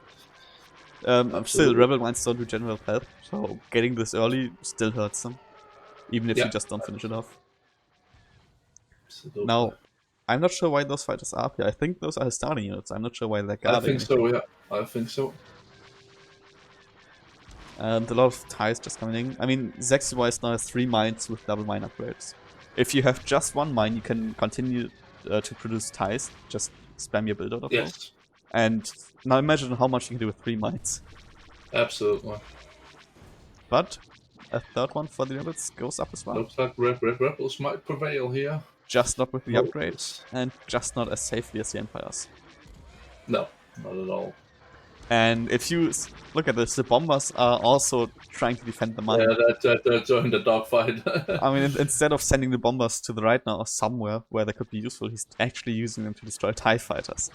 Still, rebel mines don't do general help, so getting this early still hurts them. Even if you just don't finish it off. Absolutely. Now, I'm not sure why those fighters are up here. I think those are his starting units. I'm not sure why they're guarding. I think so, yeah. I think so. And a lot of ties just coming in. I mean, zaxiwise now has 3 mines with double mine upgrades. If you have just 1 mine, you can continue to produce ties. Just spam your build out of them. And now imagine how much you can do with 3 mines. Absolutely. But a third one for the rebels goes up as well. Looks like rebels might prevail here. Just not with the upgrades, and just not as safely as the empires. No, not at all. And if you look at this, the bombers are also trying to defend the mine. Yeah, they're joining the dogfight. I mean, instead of sending the bombers to the right now or somewhere where they could be useful, he's actually using them to destroy TIE fighters.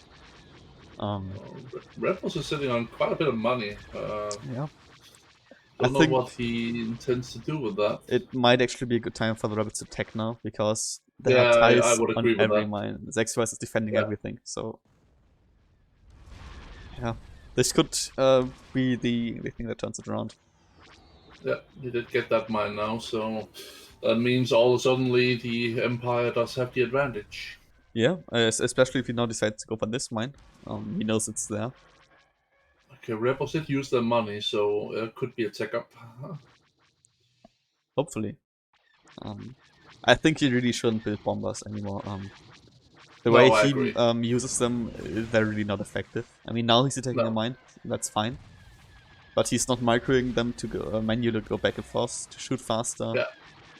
Rebels are sitting on quite a bit of money. Yeah. I don't know what he intends to do with that. It might actually be a good time for the rebels to tech now, because there are ties on every mine. zaxiwise is defending everything, so... Yeah. This could be the thing that turns it around. Yeah, he did get that mine now, so that means all of a sudden the Empire does have the advantage. Yeah, especially if he now decides to go for this mine. He knows it's there. Okay, Rebels did use their money, so it could be a tech up. Hopefully. I think he really shouldn't build bombers anymore. The No, way I he agree. uses them, they're really not effective. I mean, now he's attacking a No. mine, that's fine. But he's not microing them to go, manually go back and forth, to shoot faster.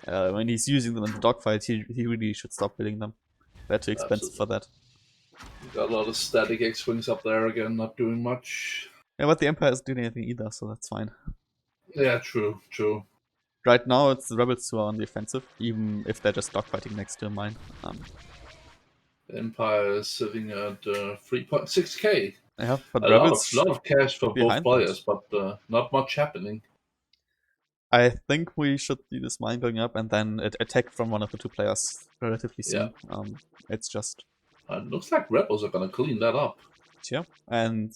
Yeah. When he's using them in the dogfight, he really should stop building them. They're too expensive for that. Got a lot of static X-Wings up there again, not doing much. Yeah, but the Empire isn't doing anything either, so that's fine. Yeah, true. Right now, it's the rebels who are on the offensive, even if they're just dogfighting next to a mine. Empire is sitting at 3.6k. Yeah, but A rebels lot of cash for both behind players, but not much happening. I think we should see this mine going up and then attack from one of the two players relatively soon. Yeah. It's just... looks like Rebels are gonna clean that up. Yeah, and...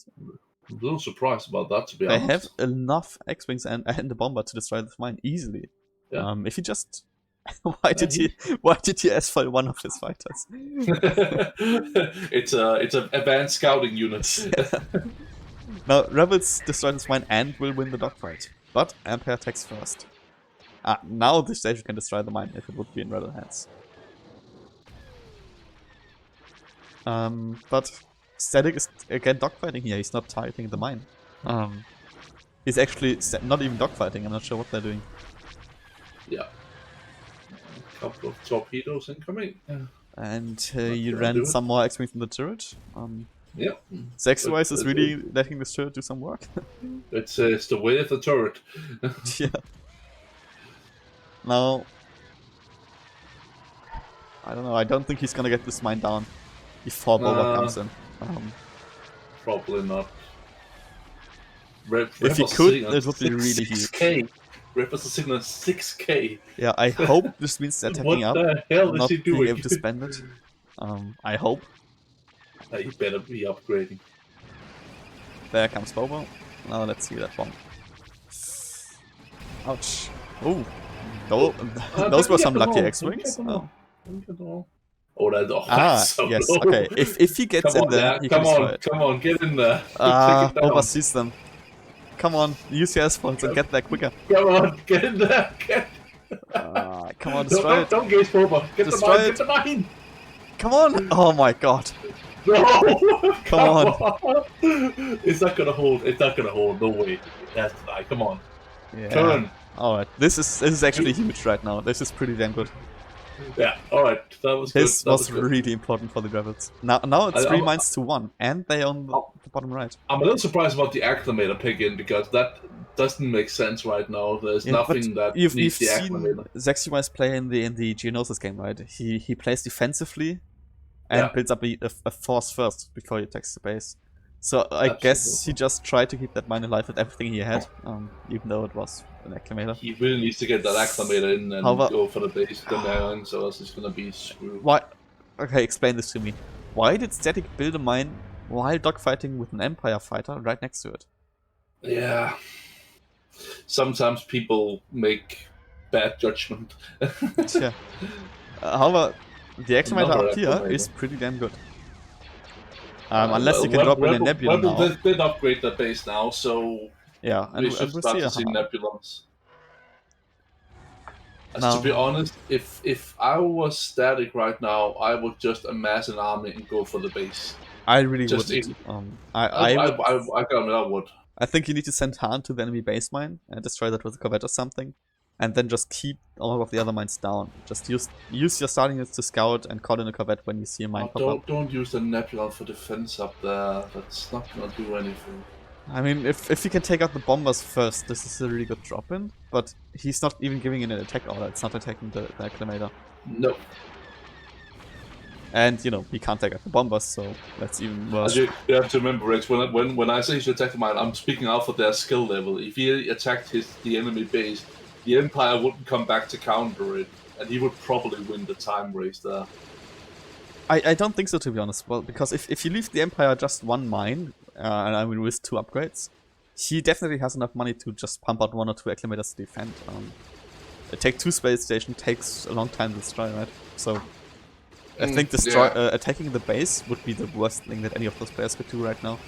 I'm a little surprised about that, to be they honest. have enough X-Wings and a bomber to destroy this mine easily. Yeah. If he just... why did he asphalt one of his fighters? It's an advanced scouting unit. Now, rebels destroy this mine and will win the dogfight. But Empire attacks first. Now the stage can destroy the mine if it would be in rebel hands. But Static is again dogfighting here, he's not targeting the mine. He's actually not even dogfighting, I'm not sure what they're doing. Yeah. A couple of torpedoes incoming. Yeah. And he ran some more X-Wings in the turret. Yeah. zaxiwise is really letting this turret do some work. It's the way of the turret. Yeah. Now, I don't know, I don't think he's gonna get this mine down before Boba comes in. Probably not. If he could, it would be really huge. 6k. Rebels are sitting on 6k. Yeah, I hope this means they're attacking up, What the hell is not he being doing? able to spend it. I hope. He better be upgrading. There comes Boba. Now let's see that bomb. Ouch. Ooh. Those were some lucky X-Wings. Oh, that's so yes, low. okay. If he gets in there, he can destroy it. Come on, get in there. Boba sees them. Come on, use your S-Points and get there quicker. Come on, get in there. Come on, destroy it. Don't gaze Boba. Get Destroy the mine. Come on! Oh my god. No! Come on. It's not gonna hold. It's not gonna hold. No way. It has to die. Come on. Yeah. Turn. Alright, this is actually huge right now. This is pretty damn good. Yeah, alright. That was good. This was really important for the rebels. Now it's 3 mines to 1, and they on the bottom right. I'm a little surprised about the acclimator pick in, because that doesn't make sense right now. There's nothing that you've needs the seen acclimator. zaxiwise play in the Geonosis game, right? He plays defensively and builds up a force first before he attacks the base. So I guess he just tried to keep that mine alive with everything he had, even though it was an acclimator. He really needs to get that acclimator in and go for the base down, so else it's gonna be screwed. Why? Okay, explain this to me. Why did Static build a mine while dogfighting with an Empire fighter right next to it? Yeah. Sometimes people make bad judgment. Yeah. However, the acclimator up here is pretty damn good. Unless you can drop in a nebula now. They did upgrade the base now, so yeah, we should start to see nebulons. To be honest, if I was Static right now, I would just amass an army and go for the base. I really wouldn't. I would. I think you need to send Han to the enemy base mine and destroy that with a corvette or something, and then just keep all of the other mines down. Just use your starting units to scout and call in a corvette when you see a mine pop up. Don't use the nebulon for defense up there. That's not gonna do anything. I mean, if he can take out the bombers first, this is a really good drop-in, but he's not even giving in an attack order, it's not attacking the acclimator. No. And, you know, he can't take out the bombers, so that's even worse. You have to remember, Rex, when I say he should attack the mine, I'm speaking out for their skill level. If he attacked the enemy base, the Empire wouldn't come back to counter it, and he would probably win the time race there. I don't think so, to be honest. Well, because if you leave the Empire just one mine, and I mean with 2 upgrades, he definitely has enough money to just pump out 1 or 2 acclimators to defend. Take 2 space station takes a long time to destroy, right? So I think attacking the base would be the worst thing that any of those players could do right now.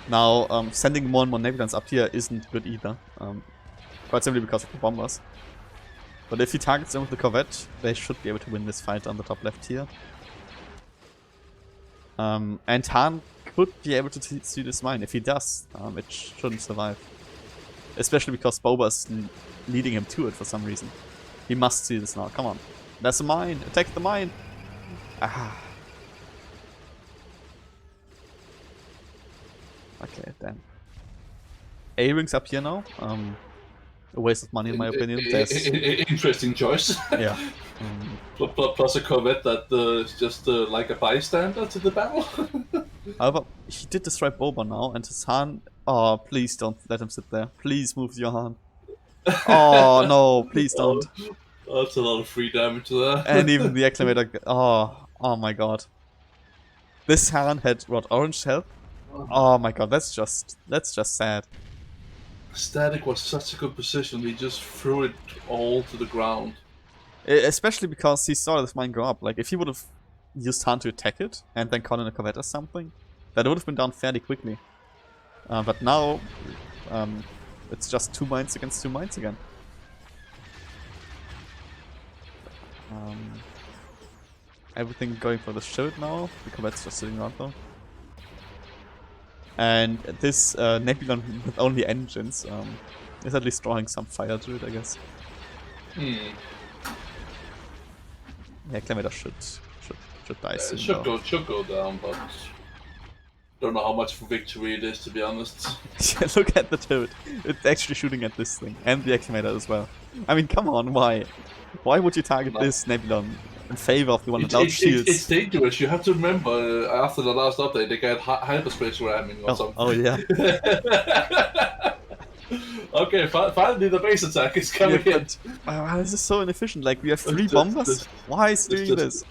Now, sending more and more Nebulans up here isn't good either. Quite simply because of the bombers. But if he targets them with the Corvette, they should be able to win this fight on the top left here. And Han could be able to see this mine. If he does, it shouldn't survive. Especially because Boba's leading him to it for some reason. He must see this now. Come on. There's a mine. Attack the mine. Ah. Okay, then. A-Wings up here now. A waste of money in my opinion. Interesting choice. Yeah. Plus a Corvette that is just like a bystander to the battle. However, he did destroy Boba now, and his Han... Oh, please don't let him sit there. Please move your Han. Oh, no, please don't. Oh, that's a lot of free damage there. And even the Acclimator... Oh my god. This Han had, what, orange health? Oh my god, that's just sad. Static was such a good position, he just threw it all to the ground. Especially because he saw this mine go up. Like, if he would have used Han to attack it, and then caught in a Corvette or something, that would have been down fairly quickly. But now, it's just 2 mines against 2 mines again. Everything going for the shield now. The Corvette's just sitting around though. And this Nebulon with only engines is at least drawing some fire to it, I guess. Yeah, Acclimator should die soon. It should go down, but don't know how much of a victory it is, to be honest. Look at the turret. It's actually shooting at this thing. And the Acclimator as well. I mean, come on, why? Why would you target this Nebulon in favor of the one without shields? It's dangerous. You have to remember, after the last update, they got hyperspace ramming or something. Oh, yeah. Okay, finally the base attack is coming in. This is so inefficient. Like, we have 3 bombers. Why is he doing this?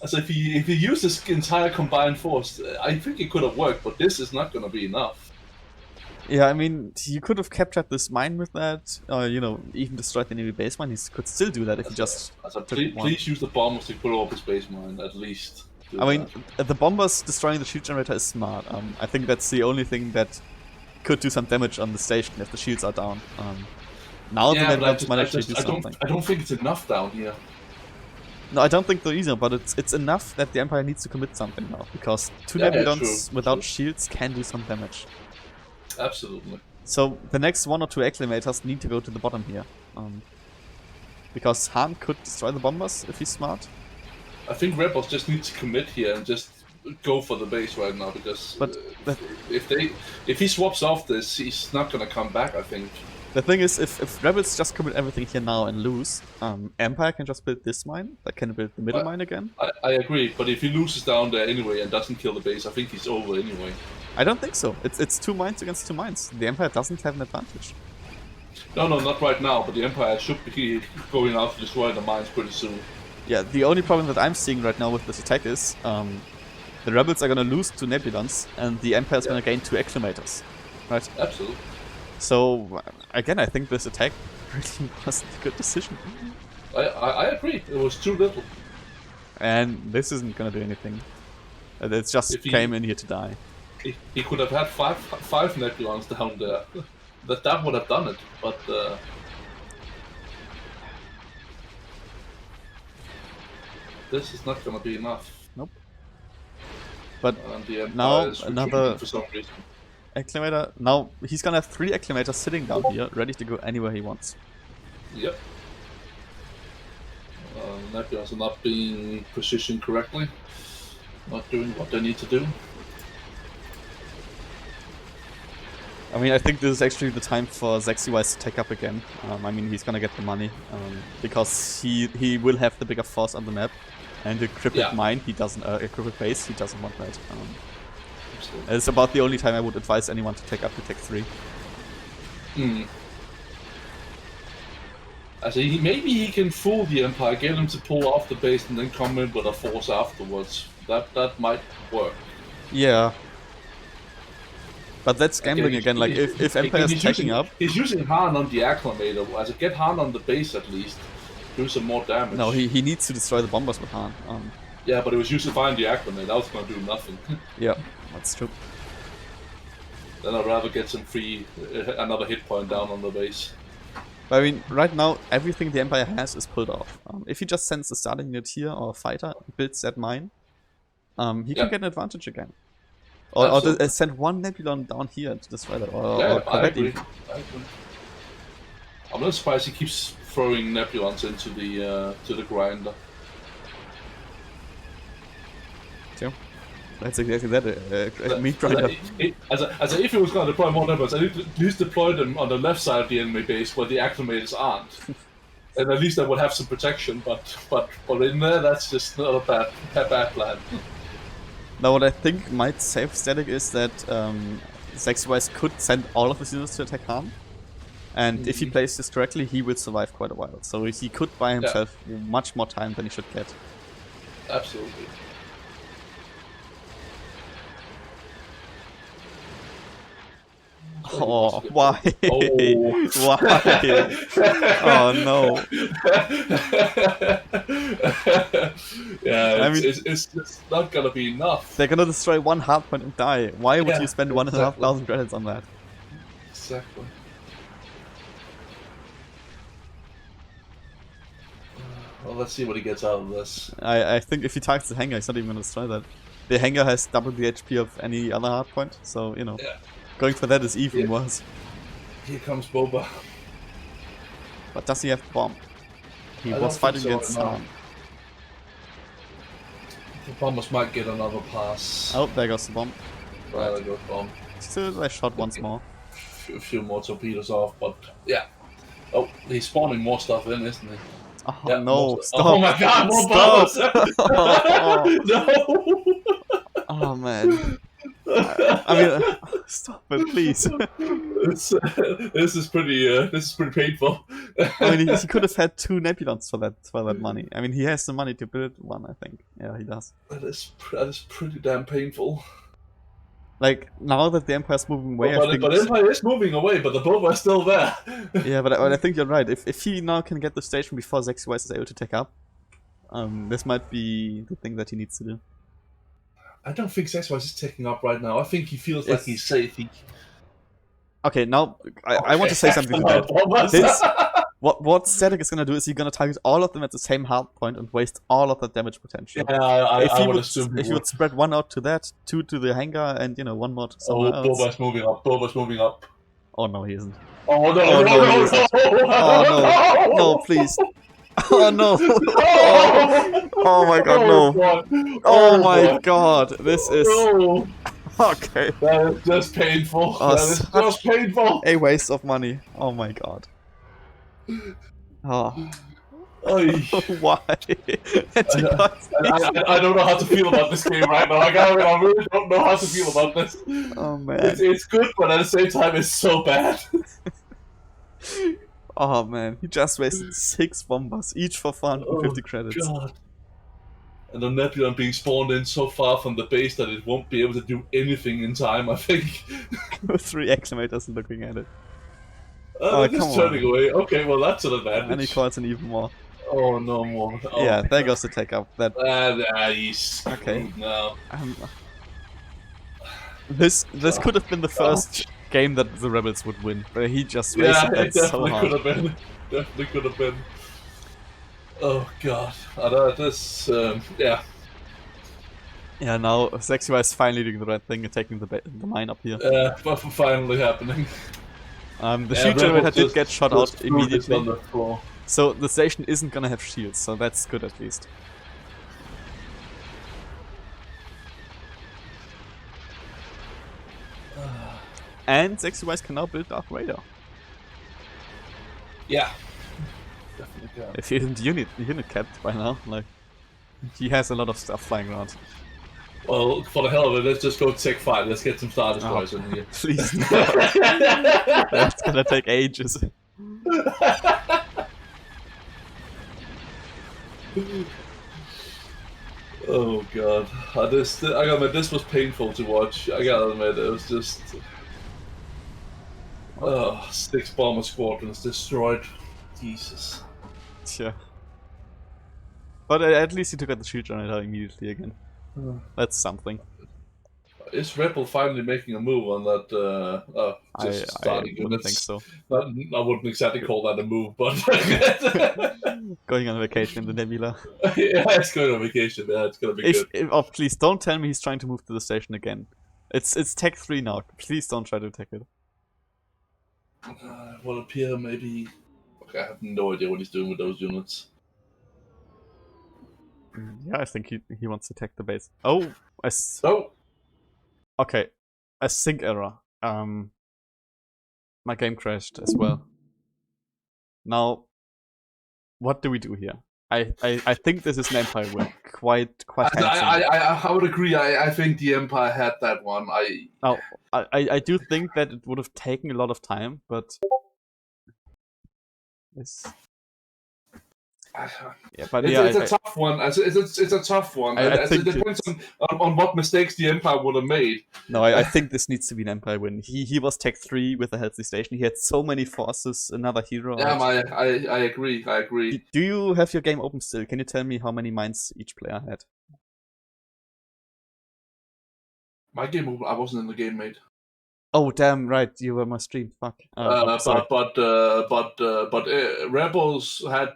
So if he used his entire combined force, I think it could have worked, but this is not going to be enough. Yeah, I mean, you could have captured this mine with that, or, you know, even destroyed the enemy base mine. He could still do that if he just please use the bombers to pull off his base mine, at least. I mean, the bombers destroying the shield generator is smart. I think that's the only thing that could do some damage on the station if the shields are down. Now the Nebulons might actually do something. I don't think it's enough down here. No, I don't think so either, but it's enough that the Empire needs to commit something now, because 2 Nebulons without shields can do some damage. Absolutely. So the next 1 or 2 Acclimators need to go to the bottom here. Because Han could destroy the bombers if he's smart. I think Rebels just need to commit here and just go for the base right now, because if he swaps off this, he's not gonna come back, I think. The thing is, if Rebels just commit everything here now and lose, Empire can just build this mine, that can build the middle mine again. I agree, but if he loses down there anyway and doesn't kill the base, I think he's over anyway. I don't think so. It's 2 mines against 2 mines. The Empire doesn't have an advantage. No, not right now, but the Empire should be going out to destroy the mines pretty soon. Yeah, the only problem that I'm seeing right now with this attack is the Rebels are gonna lose 2 Nebulons, and the Empire is gonna gain 2 Acclimators. Right? Absolutely. So, again, I think this attack really wasn't a good decision. I agree. It was too little. And this isn't gonna do anything. It just came in here to die. He could have had five Nebulons down there. That would have done it, but this is not gonna be enough. Nope. But now another for some reason. Acclimator. Now he's gonna have 3 Acclimators sitting down here, ready to go anywhere he wants. Yep. Nebulons are not being positioned correctly, not doing what they need to do. I mean, I think this is actually the time for zaxiwise to take up again. I mean, he's gonna get the money, because he will have the bigger force on the map, and the crippled mine, he doesn't, a crippled base, he doesn't want that. It's about the only time I would advise anyone to take up the Tech 3. Maybe he can fool the Empire, get him to pull off the base and then come in with a force afterwards. That might work. Yeah. But that's gambling again. Like if Empire's taking up, he's using Han on the acclimator. As get Han on the base at least, do some more damage. No, he needs to destroy the bombers with Han. Yeah, but it was using fine the acclimate. That was going to do nothing. Yeah, that's true. Then I'd rather get some free another hit point down on the base. But I mean, right now everything the Empire has is pulled off. If he just sends a starting unit here or a fighter, builds that mine, he can get an advantage again. Or send one Nebulon down here to destroy that. Or I agree. I'm not surprised he keeps throwing Nebulons into the to the grinder. Sure. That's exactly that. Meat grinder. If he was going to deploy more Nebulons, I need to at least deploy them on the left side of the enemy base where the acclimators aren't. And at least I would have some protection, but in there, that's just not a bad plan. Now, what I think might save Static is that zaxiwise could send all of his units to attack Han. And if he plays this correctly, he will survive quite a while. So he could buy himself much more time than he should get. Absolutely. Oh, why? Oh. Why? Oh no. Yeah, I mean, it's just not gonna be enough. They're gonna destroy one hardpoint and die. Why would you spend 1,500 credits on that? Exactly. Well, let's see what he gets out of this. I think if he targets the hangar, he's not even gonna destroy that. The hangar has double the HP of any other hardpoint, so, you know. Yeah. Going for that is even worse. Here comes Boba. But does he have bomb? He was fighting against Han. The bombers might get another pass. Oh, there goes the bomb. Right, there goes bomb. Still, I shot once more. A few more torpedoes off, but yeah. Oh, he's spawning more stuff in, isn't he? Oh yeah, no, stop. Oh my god, more bombers! No! Oh man. I mean, stop it, please. This is pretty painful. I mean, he could have had 2 Nebulons for that money. I mean, he has the money to build one, I think. Yeah, he does. That is pretty damn painful. Like, now that the Empire's moving away, I think... But the Empire is moving away, but the Boba is still there. Yeah, but I think you're right. If he now can get the station before zaxiwise is able to take up, this might be the thing that he needs to do. I don't think zaxiwise is taking up right now. I think he feels like he's safe. Okay, now I want to say something about this. What Static is gonna do is he's gonna target all of them at the same hard point and waste all of that damage potential. Yeah, I would assume if you would spread 1 out to that, 2 to the hangar, and 1 more to somewhere else. Boba's moving up. Boba's moving up. Oh no, he isn't. Oh no! Oh no! Oh no! No, please! Oh no! Oh my god, no! Oh my god! This is okay. That is just painful. That is just painful. A waste of money. Oh my god. Oh. Why? I don't know how to feel about this game right now. I really don't know how to feel about this. Oh man. It's good, but at the same time, it's so bad. Oh man, he just wasted 6 bombers, each for 450 credits. God. And the Nebulon being spawned in so far from the base that it won't be able to do anything in time, I think. 3 acclimators looking at it. They're just turning away. Okay, well that's an advantage. And he calls in even more. Oh, no more. Oh, yeah, there goes the take up. That. He's okay. No. This could have been the first game that the rebels would win, but he just wasted that so hard. Definitely could have been. Oh god, this yeah. Yeah, now zaxiwise finally doing the right thing and taking the mine up here. But finally happening. The shield generator did get shot out immediately. On the floor. So the station isn't gonna have shields, so that's good at least. And zaxiwise can now build Darth Vader. Yeah. Definitely can. If he isn't unit capped by now, like, he has a lot of stuff flying around. Well, for the hell of it, let's just go take 5. Let's get some Star Destroyers in here. Please no. That's gonna take ages. Oh god. I gotta admit, this was painful to watch. I gotta admit, it was just... 6 bomber squadrons destroyed. Jesus. Yeah. But at least he took out the shield generator immediately again. That's something. Is Rebel finally making a move on that? I Starting wouldn't units? think so. I wouldn't exactly call that a move, but Going on vacation in the Nebula. yeah, it's going on vacation. Yeah, it's gonna be good. Oh, please don't tell me he's trying to move to the station again. It's Tech 3 now. Please don't try to attack it. Will appear maybe. Okay, I have no idea what he's doing with those units. Yeah, I think he wants to attack the base. Oh, Oh, okay. A sync error. My game crashed as well. Now, what do we do here? I think this is an Empire win. Quite handsome. I would agree. I think the Empire had that one. I do think that it would have taken a lot of time, but it's it's a tough one. It's a tough one. It depends on what mistakes the Empire would have made. No, I think this needs to be an Empire win. He was Tech 3 with a healthy station. He had so many forces, another hero. Yeah, I agree. I agree. Do you have your game open still? Can you tell me how many mines each player had? My game, I wasn't in the game, mate. Oh damn! Right, you were my stream. Fuck. But Rebels had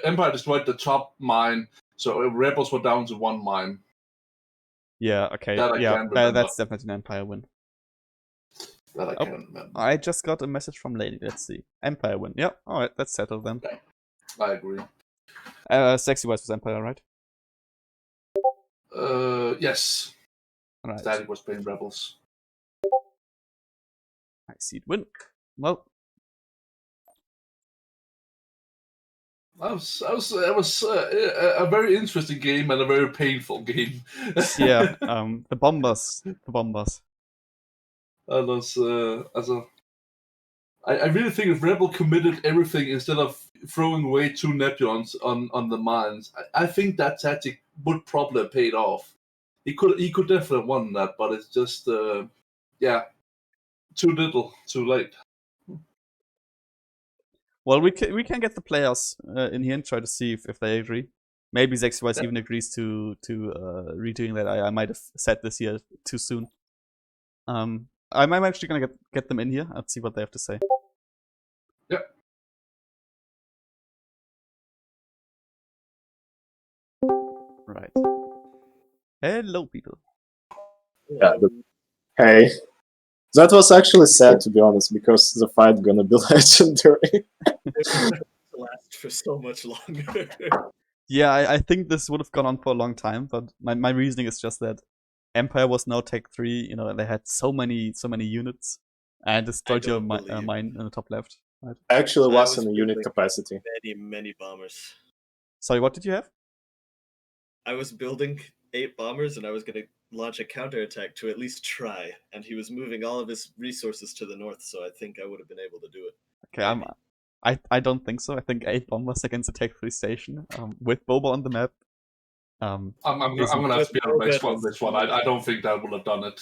Empire destroyed the top mine, so Rebels were down to 1 mine. Yeah. Okay. That's definitely an Empire win. That I can't remember. I just got a message from Lady. Let's see. Empire win. Yep. All right. That's settled then. Okay. I agree. zaxiwise was Empire, right? Yes. Right. Static was playing Rebels. I see it win. Well, that was a very interesting game and a very painful game. Yeah. The bombers. That was I really think if Rebel committed everything instead of throwing away 2 Nebulons on the mines, I think that tactic would probably have paid off. He could definitely have won that, but it's just too little, too late. Well, we can get the players in here and try to see if they agree. Maybe zaxiwise even agrees to redoing that. I might have said this here too soon. I'm actually gonna get them in here and see what they have to say. Yep. Right. Hello, people. Yeah. Hey. That was actually sad, to be honest, because the fight gonna be legendary. Last for so much longer. Yeah, I think this would have gone on for a long time, but my reasoning is just that Empire was now Tech 3, you know, and they had so many units, and destroyed your mine in the top left. Right? Actually, was in the unit capacity. Many bombers. Sorry, what did you have? I was building 8 bombers, and I was going to launch a counterattack to at least try, and he was moving all of his resources to the north, so I think I would have been able to do it. Okay, I don't think so. I think 8 bombers against a Tech 3 station with Boba on the map. I'm gonna have to be honest on this one. I don't think that would have done it.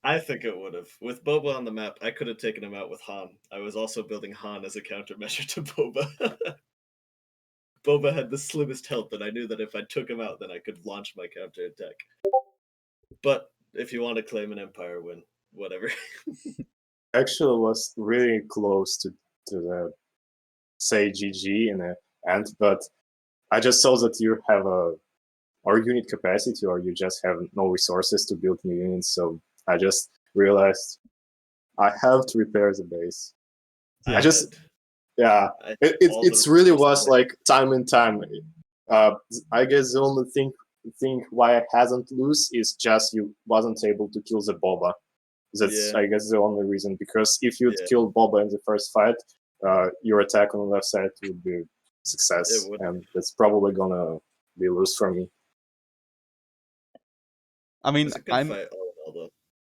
I think it would have. With Boba on the map, I could have taken him out with Han. I was also building Han as a countermeasure to Boba. Boba had the slimmest health, and I knew that if I took him out, then I could launch my counterattack. But if you want to claim an Empire win, whatever. Actually, was really close to the say GG in the end, but I just saw that you have or unit capacity, or you just have no resources to build new units. So I just realized I have to repair the base. It really was like time and time. I guess the only thing why I hasn't lose is just you wasn't able to kill the Boba. That's I guess the only reason, because if you'd killed Boba in the first fight, your attack on the left side would be success, and it's probably gonna be lose for me. I mean,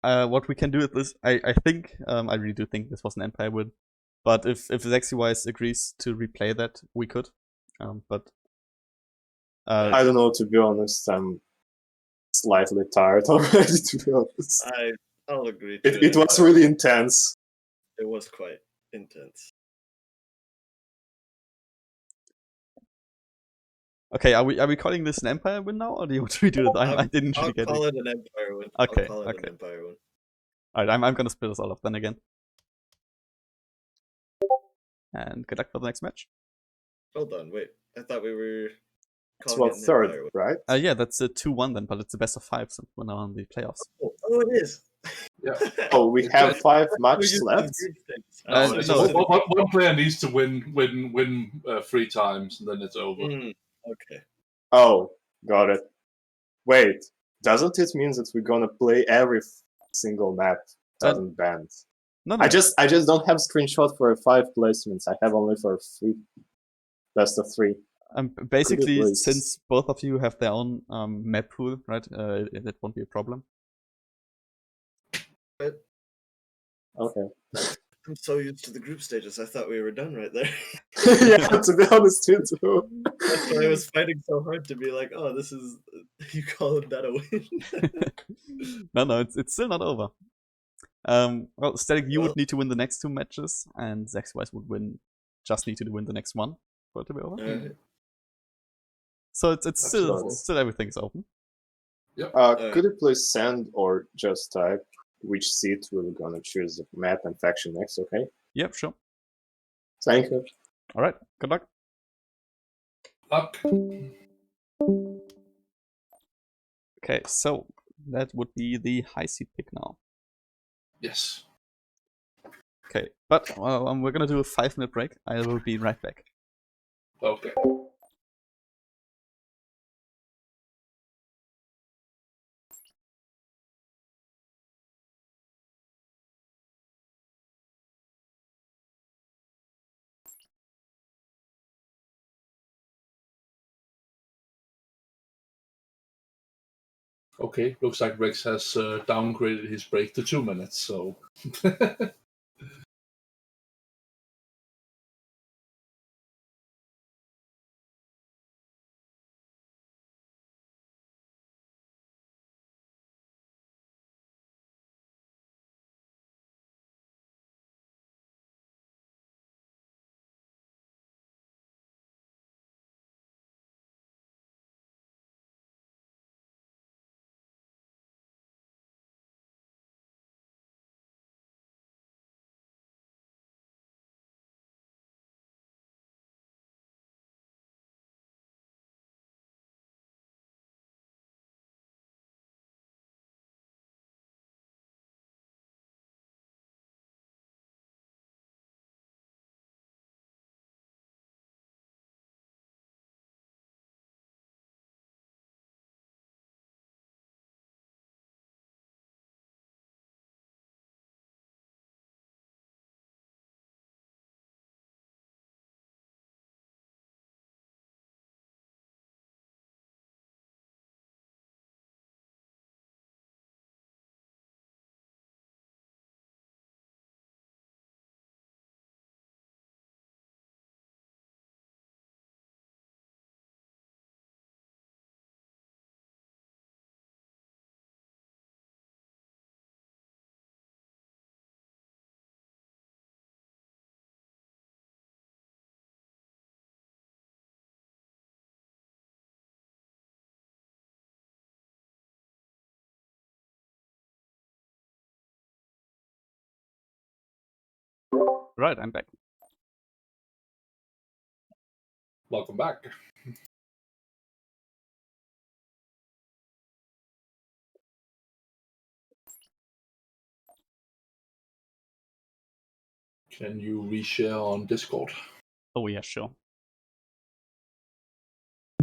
what we can do with this, I think, I really do think this was an Empire win. But if zaxiwise agrees to replay that, we could. But I don't know, to be honest. I'm slightly tired already, to be honest. I'll agree. It was really intense. It was quite. intense. Okay, are we calling this an Empire win now, or do you want to redo it? I didn't I'll really get call it. it an Empire win. Okay, I'll call it okay. an Empire win. Alright, I'm gonna split us all up then again. And good luck for the next match. Hold on, wait. I thought we were It's calling what, it an third, Empire win. right? Yeah, that's a 2-1 then, but it's the best of 5 since we're now on the playoffs. Oh, it is. Yeah. Oh, we have 5 matches We're left? used to group stages. Uh, No, it's no, just one player needs to win 3 times, and then it's over. Okay. Oh, got it. Wait, doesn't it mean that we're gonna play every single map 1000 bands? no. I just don't have screenshot for 5 placements. I have only for 3. Best of 3. Basically, please? since both of you have their own map pool, right? That won't be a problem. Okay. I'm so used to the group stages. I thought we were done right there. Yeah, to be honest, you too. That's why I was fighting so hard to be like, oh, this is you call that a win? No, it's still not over. Well, Static, you would need to win the next 2 matches, and zaxiwise would just need to win the next one for it to be over. Alright. So it's Absolutely. still everything's open. Could you please send or just type which seat we're gonna choose the map and faction next, okay? Yep, sure. Thank you. Alright, good luck. Luck. Okay, so that would be the high seat pick now. Yes. Okay, but we're gonna do a 5-minute break. I will be right back. Okay. Okay, looks like Rex has downgraded his break to 2 minutes, so... Right, I'm back. Welcome back. Can you reshare on Discord? Oh yeah, sure.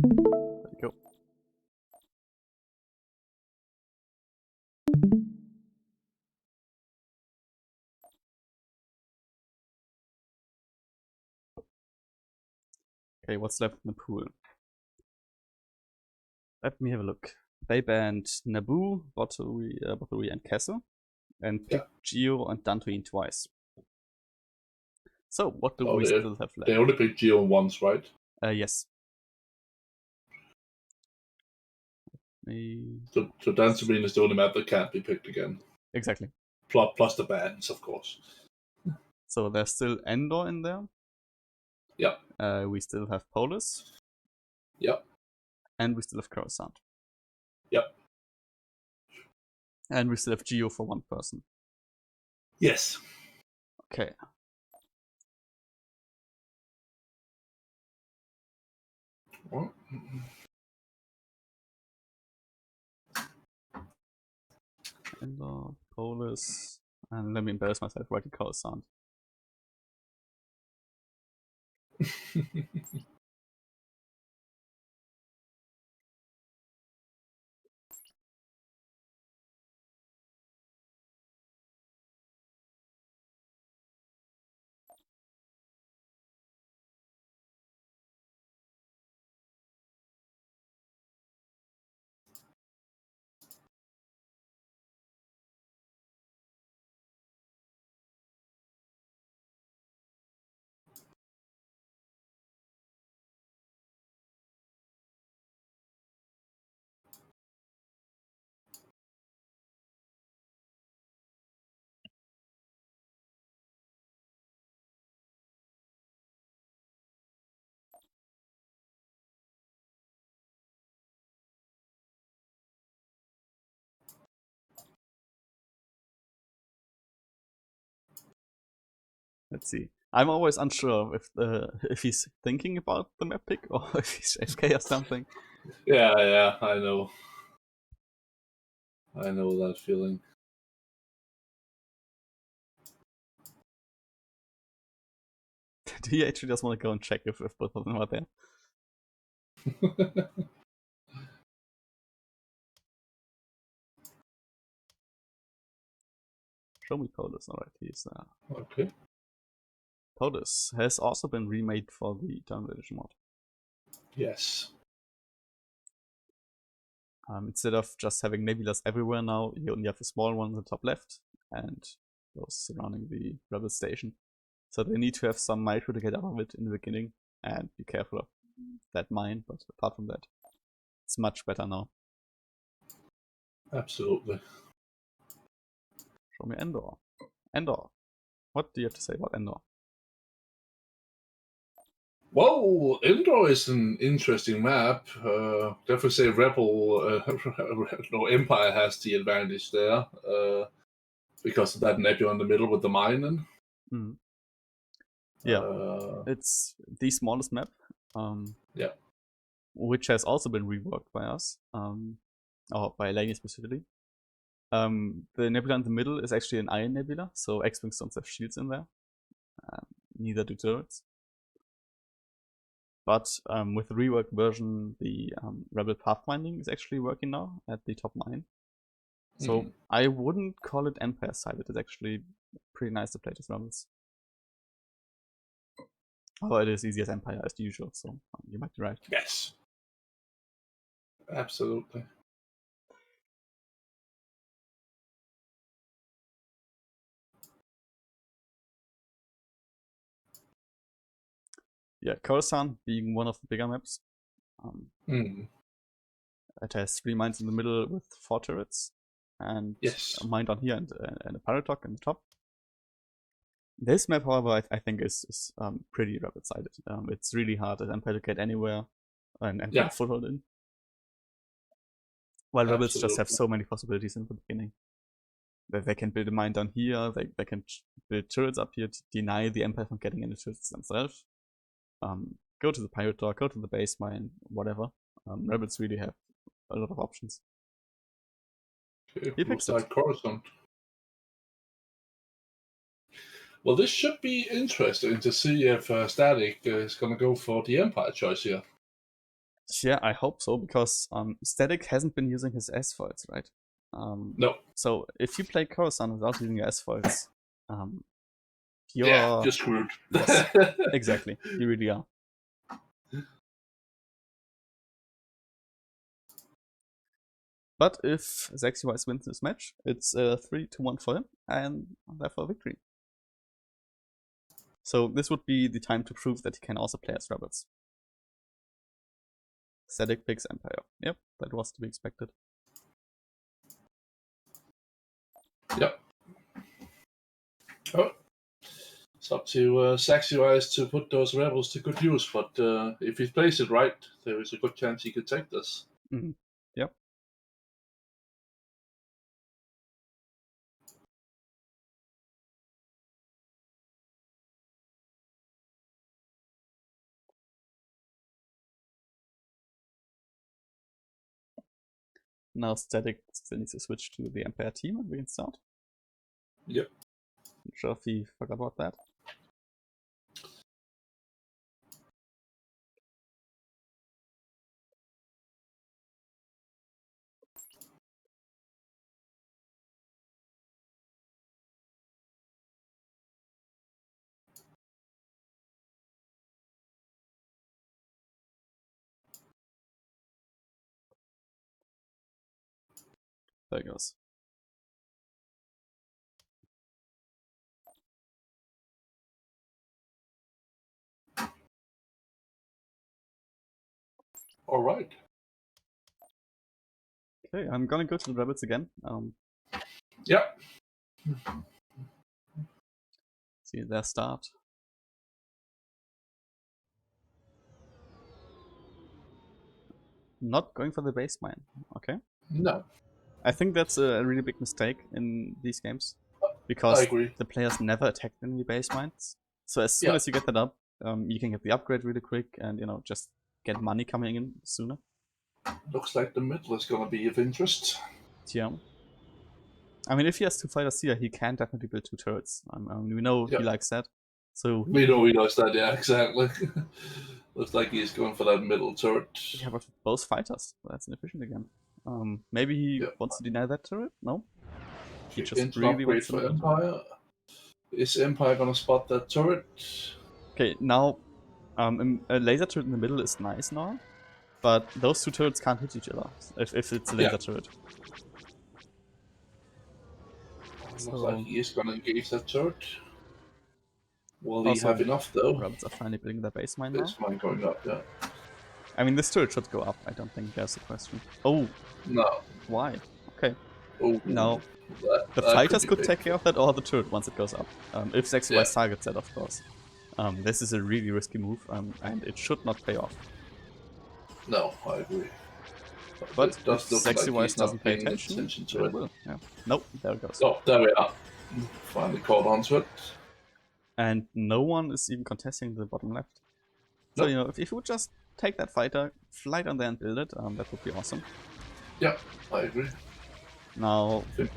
There you go. Okay, what's left in the pool? Let me have a look. They banned Naboo, Bottery, and Castle, and picked Geo and Dantooine twice. So, what do we still have left? They only picked Geo once, right? Yes. So Dantooine is the only map that can't be picked again. Exactly. Plus the bans, of course. So there's still Endor in there. Yep. We still have Polis. Yep. And we still have Coruscant. Yep. And we still have Geo for one person. Yes. Okay. Well, Endor, Polis, and let me embarrass myself writing Coruscant. Let's see. I'm always unsure if he's thinking about the map pick or if he's AFK or something. yeah, I know. I know that feeling. Do you actually just want to go and check if both of them are there? Show me Polis. Alright, he's Okay. Polis has also been remade for the Eternal Edition mod. Yes. Instead of just having nebulas everywhere now, you only have a small one in the top left and those surrounding the rebel station. So they need to have some micro to get out of it in the beginning, and be careful of that mine, but apart from that, it's much better now. Absolutely. Show me Endor. Endor. What do you have to say about Endor? Well, Endor is an interesting map. Definitely say Rebel, no, Empire has the advantage there because of that nebula in the middle with the mine in. Mm. Yeah, it's the smallest map. Yeah. Which has also been reworked by us, or by Laney specifically. The nebula in the middle is actually an iron nebula, so X-Wings don't have shields in there. Neither do turrets. But with the reworked version, the Rebel pathfinding is actually working now at the top 9. So I wouldn't call it Empire sided. It's actually pretty nice to play as Rebels. Although it is easy as Empire as usual, so you might be right. Yes. Absolutely. Yeah, Coruscant being one of the bigger maps. It has 3 mines in the middle with 4 turrets, and Yes. a mine down here and a pirate dock in the top. This map, however, I think is pretty rebel-sided. It's really hard as Empire to get anywhere and get a foothold in. While Rebels just have so many possibilities in the beginning. They can build a mine down here, they can build turrets up here to deny the Empire from getting any turrets themselves. Go to the pirate dock, go to the base mine, whatever. Rebels really have a lot of options. Okay, He picks it. Coruscant. Well, this should be interesting to see if Static is going to go for the Empire choice here. Yeah, I hope so, because Static hasn't been using his S-foils, right? No. So if you play Coruscant without using your S-foils, you're screwed. Yes, exactly. You really are. But if zaxiwise wins this match, it's 3-1 for him, and therefore victory. So this would be the time to prove that he can also play as Rebels. Static picks Empire. Yep, that was to be expected. Yep. Oh. It's up to zaxiwise to put those rebels to good use, but if he plays it right, there is a good chance he could take this. Mm-hmm. Yep. Now Static still needs to switch to the Empire team and we can start. Yep. Not sure if he forgot about that. There it goes. All right. Okay, I'm gonna go to the rabbits again. Yep. See their start. Not going for the base mine. Okay. No. I think that's a really big mistake in these games. I Because agree. the players never attack any base mines. So as soon as you get that up, you can get the upgrade really quick and, you know, just get money coming in sooner. Looks like the middle is going to be of interest. Yeah. I mean, if he has two fighters here, he can definitely build two turrets. We know he likes that. So We know he does that, yeah, exactly. Looks like he's going for that middle turret. yeah, but both fighters. That's inefficient again. Maybe he wants to deny that turret? No? He just really wants to for Empire. Is Empire going to spot that turret? Okay, now a laser turret in the middle is nice now, but those two turrets can't hit each other if it's a laser turret. Looks like he is going to engage that turret. Will he Also, have enough though? Rabbits are finally building their base mine now. Base mine going up, yeah. I mean, this turret should go up. I don't think there's a question. Oh, No. why? Okay. Oh, Now, the that fighters could big. take care of that, or the turret once it goes up. If zaxiwise targets that, of course. This is a really risky move, and it should not pay off. No, I agree. But it if does look like zaxiwise he's not doesn't pay paying attention to it. will. Yeah. Nope, there it goes. Oh, there we are. Finally caught onto it. And no one is even contesting the bottom left. So, you know, if you would just take that fighter, fly down there and build it, that would be awesome. Yeah, I agree. Now, Looks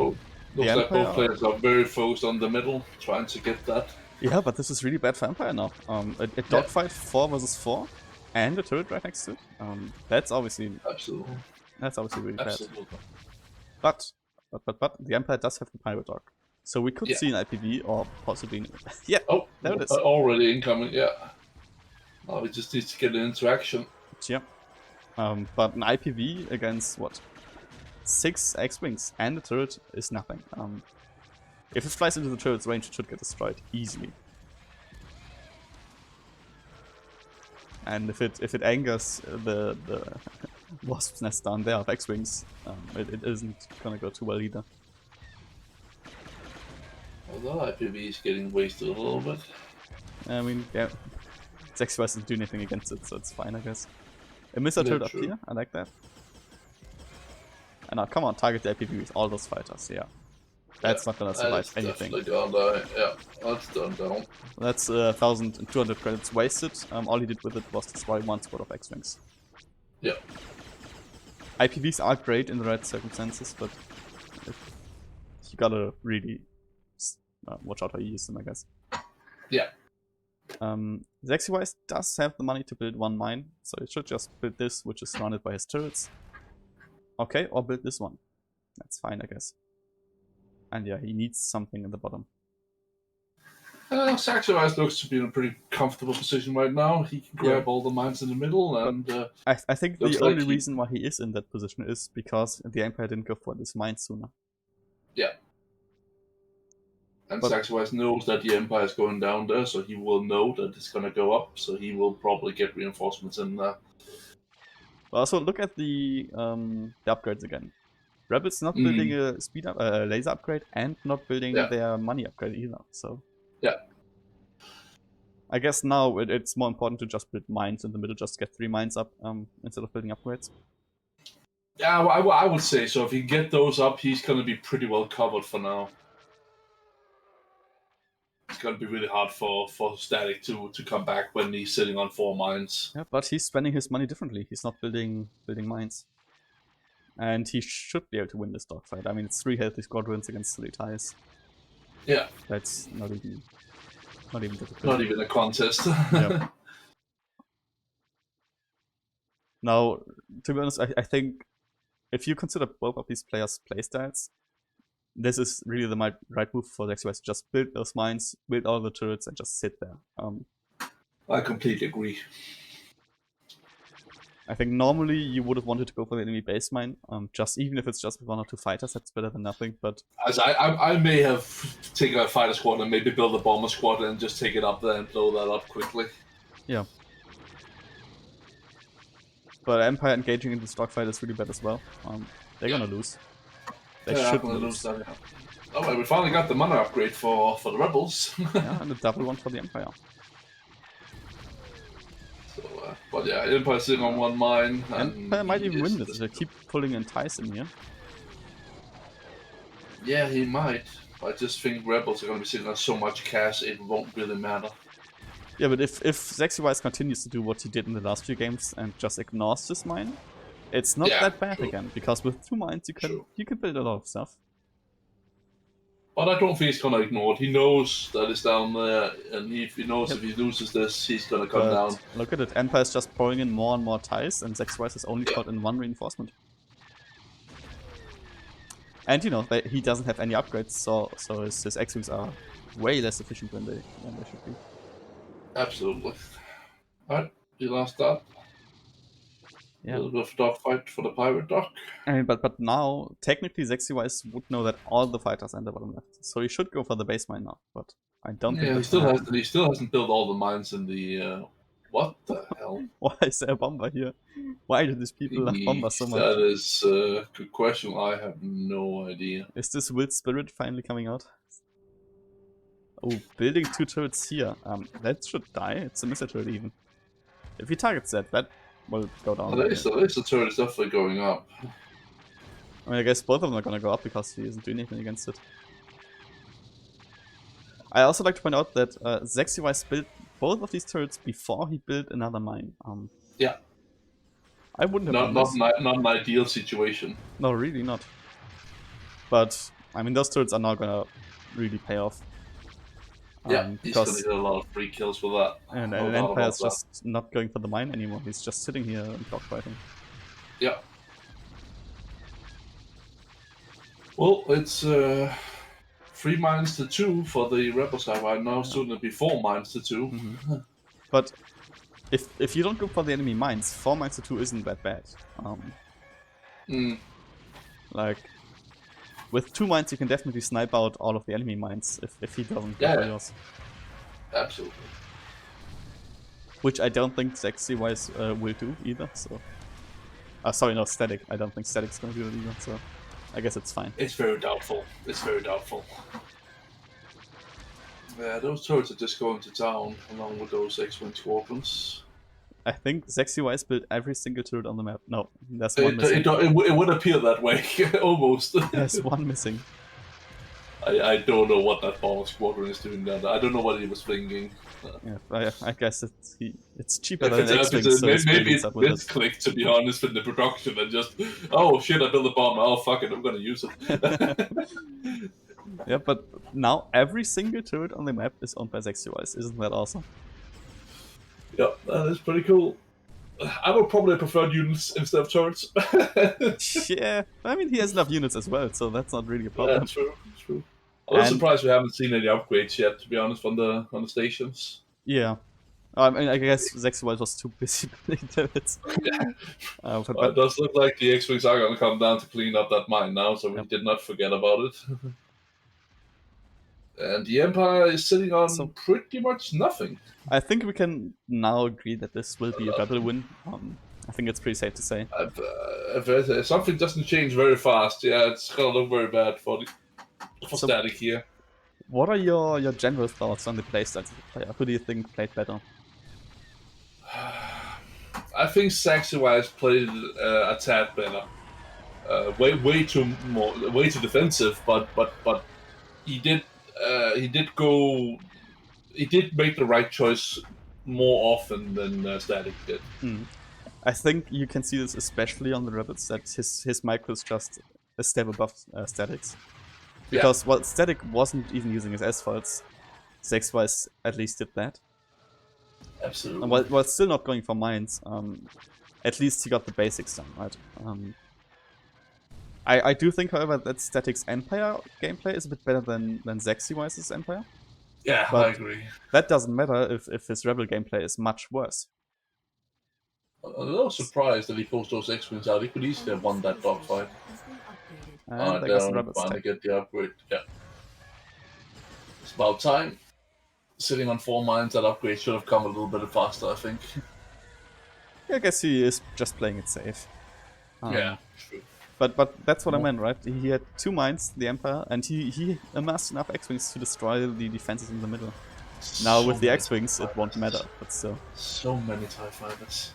like both players are very focused on the middle, trying to get that. Yeah, but this is really bad for Empire now. A dogfight 4 versus 4, and a turret right next to it. That's obviously really bad. But the Empire does have the pirate dog, so we could see an IPV or possibly yeah. Oh, there it is. Already incoming. Yeah. Now we just need to get an interaction. Yeah. But an IPV against what? 6 X-wings and a turret is nothing. If it flies into the turret's range, it should get destroyed easily. And if it angers the wasp's nest down there of X-wings, it isn't gonna go too well either. Although IPV is getting wasted a little bit. I mean, yeah, zaxiwise doesn't do anything against it, so it's fine, I guess. A missile turret up here, I like that. And now, come on, target the IPV with all those fighters, yeah. That's not gonna survive anything. Yeah, that's done down. That's 1,200 credits wasted. All he did with it was destroy one squad of X-wings. Yeah. IPVs are great in the right circumstances, but you gotta really watch out how you use them, I guess. Yeah. zaxiwise does have the money to build one mine, so he should just build this, which is surrounded by his turrets. Okay, or build this one. That's fine, I guess. And yeah, he needs something in the bottom. zaxiwise looks to be in a pretty comfortable position right now. He can grab all the mines in the middle, and I think the only reason why he is in that position is because the Empire didn't go for this mine sooner. Yeah. And zaxiwise knows that the Empire is going down there, so he will know that it's going to go up, so he will probably get reinforcements in there. Also, look at the upgrades again. Rabbit's not building a laser upgrade and not building their money upgrade either. So yeah, I guess now it's more important to just build mines in the middle, just get 3 mines up instead of building upgrades. Yeah, I would say so. If he can get those up, he's going to be pretty well covered for now. It's going to be really hard for Static to come back when he's sitting on 4 mines. Yeah, but he's spending his money differently. He's not building mines. And he should be able to win this dogfight. I mean, it's 3 healthy squadrons against 3 ties. Yeah. That's not even difficult. Not even a contest. Yeah. Now, to be honest, I think if you consider both of these players' playstyles, this is really the right move for zaxiwise. Just build those mines, build all the turrets, and just sit there. I completely agree. I think normally you would have wanted to go for the enemy base mine, just even if it's just with 1 or 2 fighters, that's better than nothing. But as I may have taken a fighter squad and maybe build a bomber squad and just take it up there and blow that up quickly. Yeah. But Empire engaging in this dogfight is really bad as well. They're gonna lose. They should lose. That, yeah. Oh, well, we finally got the mana upgrade for the rebels. Yeah, and a double one for the Empire. So, but yeah, Empire sitting on 1 mine. Empire might even win this if they keep pulling in ties in here. Yeah, he might. I just think rebels are going to be sitting on so much cash, it won't really matter. Yeah, but if zaxiwise continues to do what he did in the last few games and just ignores this mine, it's not that bad again, because with 2 mines you can build a lot of stuff. But I don't think he's gonna ignore it. He knows that it's down there, and if he knows if he loses this, he's gonna come down. Look at it, Empire's just pouring in more and more ties, and zaxiwise has only got in 1 reinforcement. And you know, he doesn't have any upgrades, so his X-Wings are way less efficient than they should be. Absolutely. Alright, he lost that. Yeah. A little bit of dogfight for the pirate dock. I mean, but now, technically zaxiwise would know that all the fighters are in the bottom left. So he should go for the base mine now, but I don't think he still hasn't built all the mines in the... what the hell? Why is there a bomber here? Why do these people love bombers so much? That is a good question. I have no idea. Is this Wild Spirit finally coming out? Oh, building 2 turrets here. That should die. It's a missile turret even. If he targets that will go down. Well, the turret is definitely going up. I mean, I guess both of them are gonna go up because he isn't doing anything against it. I also like to point out that zaxiwise built both of these turrets before he built another mine. Yeah. I wouldn't have done this. Not an ideal situation. No, really not. But, I mean, those turrets are now gonna really pay off. Yeah, he's gonna get a lot of free kills for that. And Empire's just not going for the mine anymore, he's just sitting here and dogfighting. Yeah. Well, it's 3 mines to 2 for the rebel side right now, soon it'll be 4 mines to 2. Mm-hmm. But if you don't go for the enemy mines, 4 mines to 2 isn't that bad. Like, with 2 mines you can definitely snipe out all of the enemy mines if he doesn't go for yours. Absolutely. Which I don't think zaxiwise will do either, so... sorry, no, Static. I don't think Static's gonna do it either, so... I guess it's fine. It's very doubtful. It's very doubtful. Yeah, those turrets are just going to town, along with those X-Wing squadrons. I think zaxiwise built every single turret on the map. No, there's one missing. It would appear that way, almost. There's one missing. I don't know what that bomber squadron is doing there. I don't know what he was thinking. Yeah, I guess it's cheaper than X-Wing, so maybe it misclicked, to be honest, in the production, and just, oh shit, I built a bomber, oh fuck it, I'm gonna use it. Yeah, but now every single turret on the map is owned by zaxiwise. Isn't that awesome? Yeah, that is pretty cool. I would probably prefer units instead of turrets. Yeah, I mean, he has enough units as well, so that's not really a problem. Yeah, true. I'm surprised we haven't seen any upgrades yet, to be honest, on the stations. Yeah. I mean, I guess zaxiwise was too busy building turrets. Yeah. But it does look like the X-Wings are going to come down to clean up that mine now, so we did not forget about it. And the Empire is sitting on pretty much nothing. I think we can now agree that this will be a rebel win. I think it's pretty safe to say. If something doesn't change very fast, yeah, it's going to look very bad for Static here. What are your general thoughts on the playstyles of the player? Who do you think played better? I think zaxiwise played a tad better. Way too defensive, but he did make the right choice more often than Static did. I think you can see this especially on the Rebels, that his micro is just a step above Static's. Because while Static wasn't even using his S-faults, zaxiwise at least did that. Absolutely. And while still not going for mines, at least he got the basics done, right? I do think, however, that Static's Empire gameplay is a bit better than zaxiwise's Empire. Yeah, but I agree. That doesn't matter if his Rebel gameplay is much worse. I'm a little surprised that he forced those X-Wings out. He could easily have won that dogfight. And there goes the Rebels finally tech. get the upgrade. Yeah. It's about time. Sitting on 4 mines, that upgrade should have come a little bit faster, I think. I guess he is just playing it safe. Yeah, true. But that's what I meant, right? He had 2 mines, the Empire, and he amassed enough X-Wings to destroy the defenses in the middle. Now So with the many X-Wings, it won't matter, but still. So many TIE fighters.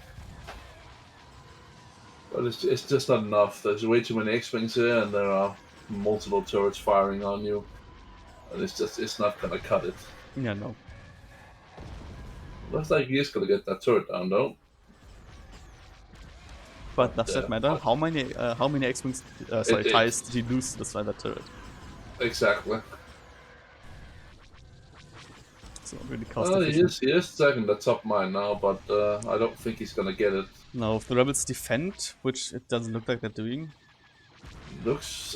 But it's just not enough. There's way too many X-Wings here, and there are multiple turrets firing on you. And it's not gonna cut it. Yeah, no. Looks like he is gonna get that turret down, though. But does that matter? How many X-Wings, TIEs did he lose to destroy that turret? Exactly. It's not really cost He efficient. is second the top mine now, but I don't think he's gonna get it. No, if the Rebels defend, which it doesn't look like they're doing. Looks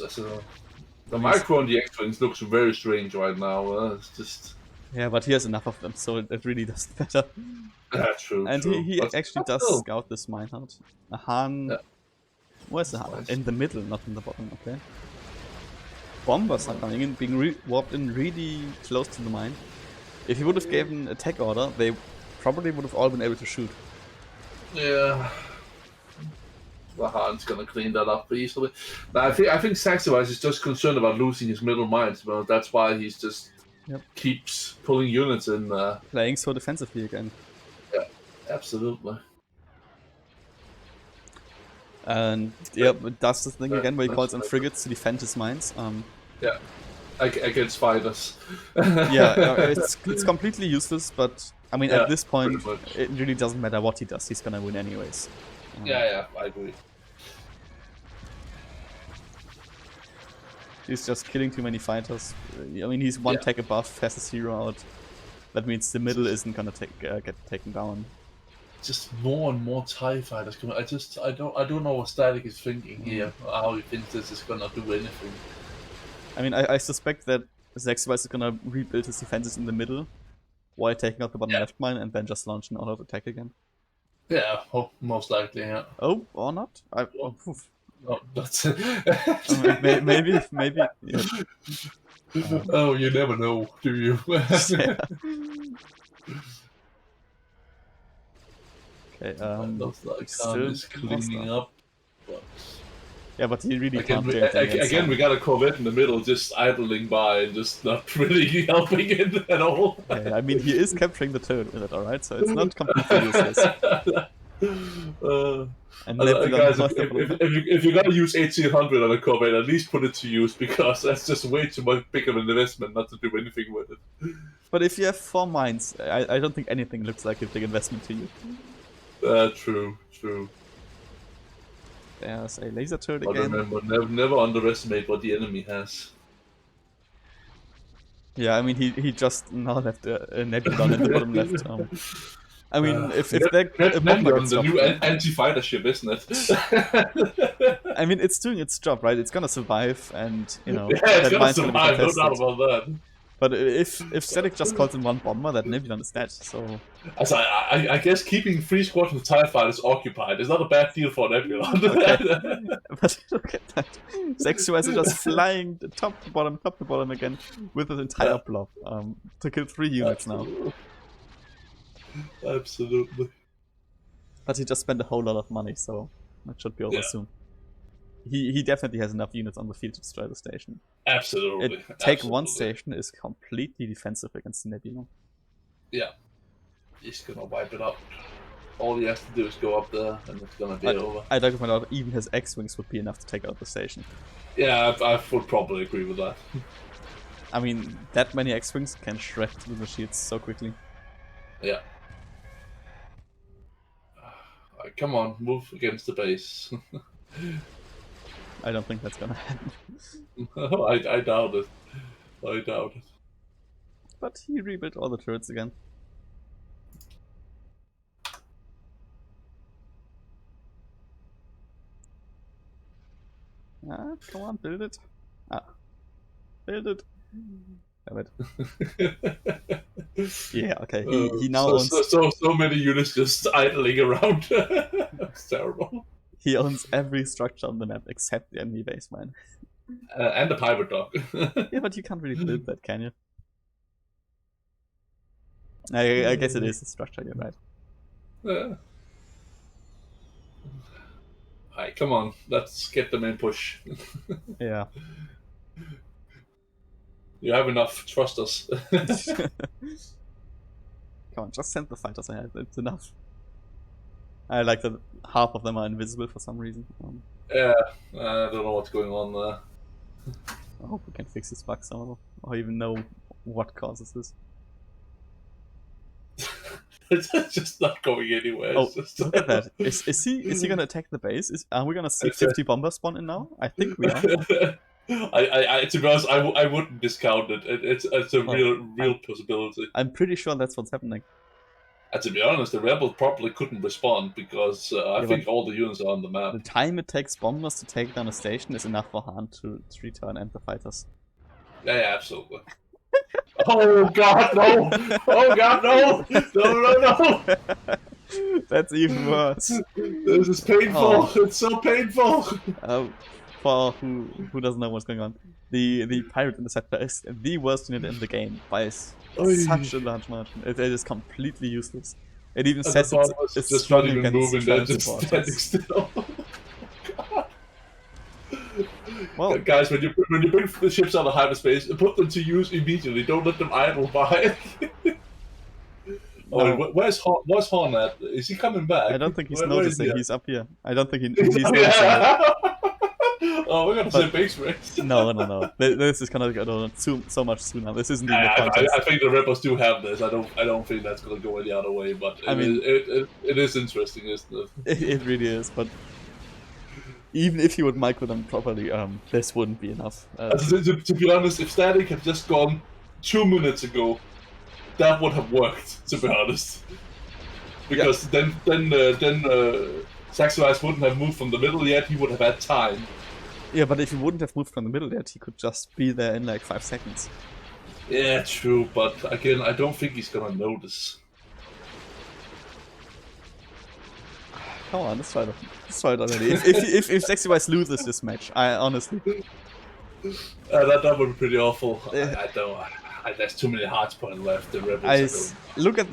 the micro on the X-Wings looks very strange right now. It's just... Yeah, but he has enough of them, so it really doesn't matter. True. And true. he But actually does still. scout this mine out. A Han... Yeah. Where's the Han? Nice. In the middle, not in the bottom, okay. Bombers are coming in, being warped in really close to the mine. If he would have given a tech order, they probably would have all been able to shoot. Yeah. The Han's gonna clean that up easily. But I think zaxiwise is just concerned about losing his middle mines. Well, that's why he's just keeps pulling units in. Playing so defensively again. Yeah, absolutely. And yeah, but does this thing again where he calls in frigates to defend his mines. Yeah, against fighters. Yeah, it's completely useless, but I mean at this point pretty much. it really doesn't matter what he does, he's gonna win anyways. Yeah, I agree. He's just killing too many fighters. I mean he's one tech above, has a 0 out. That means the middle isn't gonna get taken down. Just more and more TIE fighters coming. I don't know what Static is thinking here. How he thinks this is gonna do anything. I mean I suspect that zaxiwise is gonna rebuild his defenses in the middle while taking out the bottom left mine and then just launch an auto attack again. Yeah, most likely, yeah. Oh, or not? Oh, that's maybe. Yeah. Oh, you never know, do you? Yeah. Okay, looks like still Khan is cleaning up. But yeah, but he really again, can't do anything we got a Corvette in the middle just idling by and just not really helping it at all. Yeah, I mean, he is capturing the turret with it, alright? So it's not completely useless. And guys, if you're gonna use 1800 on a Corvette, at least put it to use, because that's just way too much big of an investment not to do anything with it. But if you have 4 mines, I don't think anything looks like a big investment to you. True. There's a laser turret But again. remember, never underestimate what the enemy has. Yeah, I mean, he just now left a Nebulon in the bottom left. I mean, if a bomber gets the new dropped, anti-fighter ship, isn't it? I mean, it's doing its job, right? It's gonna survive, and you know, it's that gonna mine's gonna be survive, no contested. doubt about that. But if Static just calls in 1 bomber, that Nebulon is dead. So As I guess keeping 3 squads of TIE fighters occupied is not a bad deal for Nebulon. Okay. But look at that. zaxiwise is just flying top to bottom again with his entire blob to kill 3 units now. Absolutely. But he just spent a whole lot of money, so that should be over soon. he definitely has enough units on the field to destroy the station. Absolutely. Take one station is completely defensive against the Nebula. Yeah. He's gonna wipe it up. All he has to do is go up there, and it's gonna be over. I'd like to point out, even his X-Wings would be enough to take out the station. Yeah, I would probably agree with that. I mean, that many X-Wings can shred through the shields so quickly. Yeah. Come on, move against the base. I don't think that's gonna happen. I doubt it. I doubt it. But he rebuilt all the turrets again. Ah, come on, build it. Ah, build it. Damn it. Yeah, okay. He now owns. So many units just idling around. That's terrible. He owns every structure on the map except the enemy base mine. And the pirate dog. Yeah, but you can't really build that, can you? I guess it is a structure, you're right. Yeah. Alright, come on. Let's get the main push. Yeah. You have enough. Trust us. Come on, just send the fighters ahead. It's enough. I like that half of them are invisible for some reason. Yeah, I don't know what's going on there. I hope we can fix this bug somehow, or even know what causes this. It's just not going anywhere. Oh, It's just... look at that! Is he gonna attack the base? Are we gonna see 50 bombers spawn in now? I think we are. I to be honest, I wouldn't discount it. It's a real possibility. I'm pretty sure that's what's happening. And to be honest, the rebels probably couldn't respond because I think all the units are on the map. The time it takes bombers to take down a station is enough for Han to return and the fighters. Yeah, absolutely. Oh god, no! Oh god, no! No! That's even worse. This is painful. Oh. It's so painful. For who doesn't know what's going on, the pirate interceptor is the worst unit in the game by such a large margin. It is completely useless. It even says it's just strong not even against moving. They're just standing still. Well, guys, when you bring the ships out of hyperspace, put them to use immediately. Don't let them idle by. Oh, no. Where's Horn at? Is he coming back? I don't think he's noticing. He's up here. I don't think he's noticing it. Oh, we're gonna say base race. No. This is gonna go so much sooner. This isn't even a contest. I think the rebels do have this. I don't think that's gonna go any other way. But I mean, it is interesting, isn't it? It really is. But even if you would micro them properly, this wouldn't be enough. To be honest, if Static had just gone 2 minutes ago, that would have worked. To be honest, because then zaxiwise wouldn't have moved from the middle yet. He would have had time. Yeah, but if he wouldn't have moved from the middle yet, he could just be there in like 5 seconds. Yeah, true. But again, I don't think he's gonna notice. Come on, let's try it already. if zaxiwise loses this match, I honestly... that would be pretty awful. I don't... there's too many hearts point left. The rebels. Look at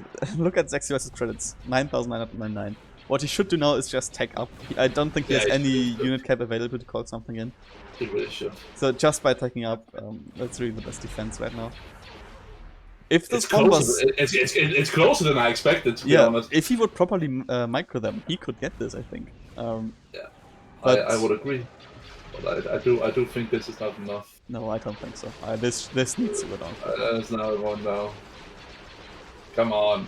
zaxiwise's credits. 9,999. What he should do now is just tech up. I don't think he has any unit cap available to call something in. He really should. So just by taking up, that's really the best defense right now. If those it's closer than I expected, to be honest. If he would properly micro them, he could get this, I think. But I would agree. But I do think this is not enough. No, I don't think so. This needs to go down. There's another one now. Come on.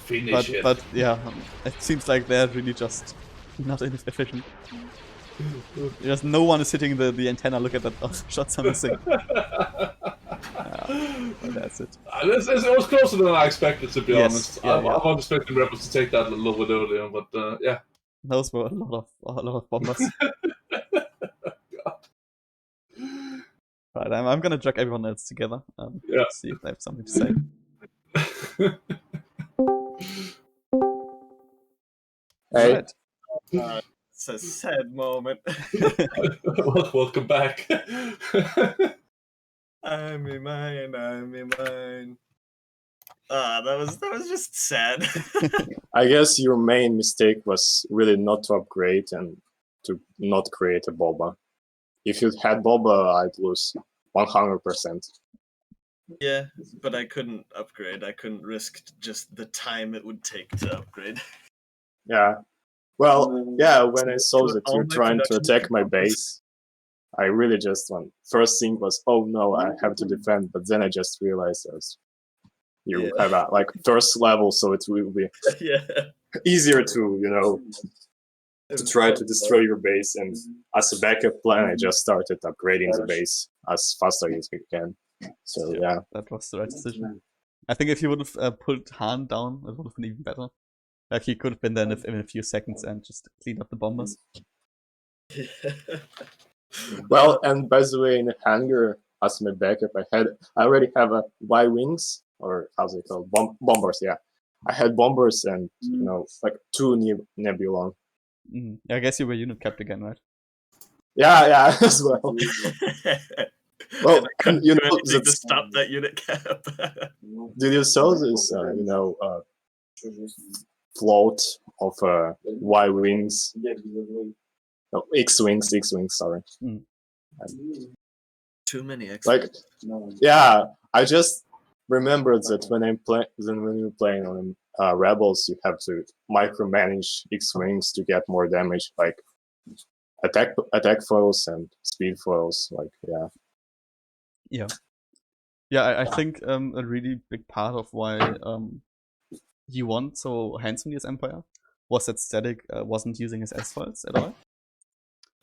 Finish it. But yeah, it seems like they're really just not efficient. Just no one is hitting the antenna. Look at that. Oh, shots are missing. That's it. It was closer than I expected, to be honest. I was expecting rebels to take that a little bit earlier, but yeah. Those were a lot of bombers. Right, I'm gonna drag everyone else together. See if they have something to say. Hey. It's a sad moment. Welcome back. I'm in mine. That was just sad. I guess your main mistake was really not to upgrade and to not create a boba. If you had boba, I'd lose 100%. Yeah, but I couldn't upgrade. I couldn't risk just the time it would take to upgrade. Yeah. Well, yeah, when I saw that all you're my trying to production attack my base, I really just first thing was, oh no, I have to defend, but then I just realized you have a first level, so it will be easier to to try to destroy your base, and as a backup plan I just started upgrading the base as fast as I can. So yeah. That was the right decision. I think if you would have pulled Han down, it would have been even better. Like he could have been there in a few seconds and just cleaned up the bombers. Well, and by the way, in the hangar as my backup, I already have a Y-wings, or how's it called, bombers. Yeah, I had bombers and like 2 Nebulon. I guess you were unit capped again, right? Yeah, as well. Well, and you know to stop that unit cap. Did you saw this? Float of Y-wings. No, X-wings. Sorry. Too many X. Like, yeah, I just remembered that when you're playing on Rebels, you have to micromanage X-wings to get more damage, like attack foils and speed foils. Like, yeah. I think a really big part of why you won so handsomely as Empire was that Static wasn't using his S-foils at all.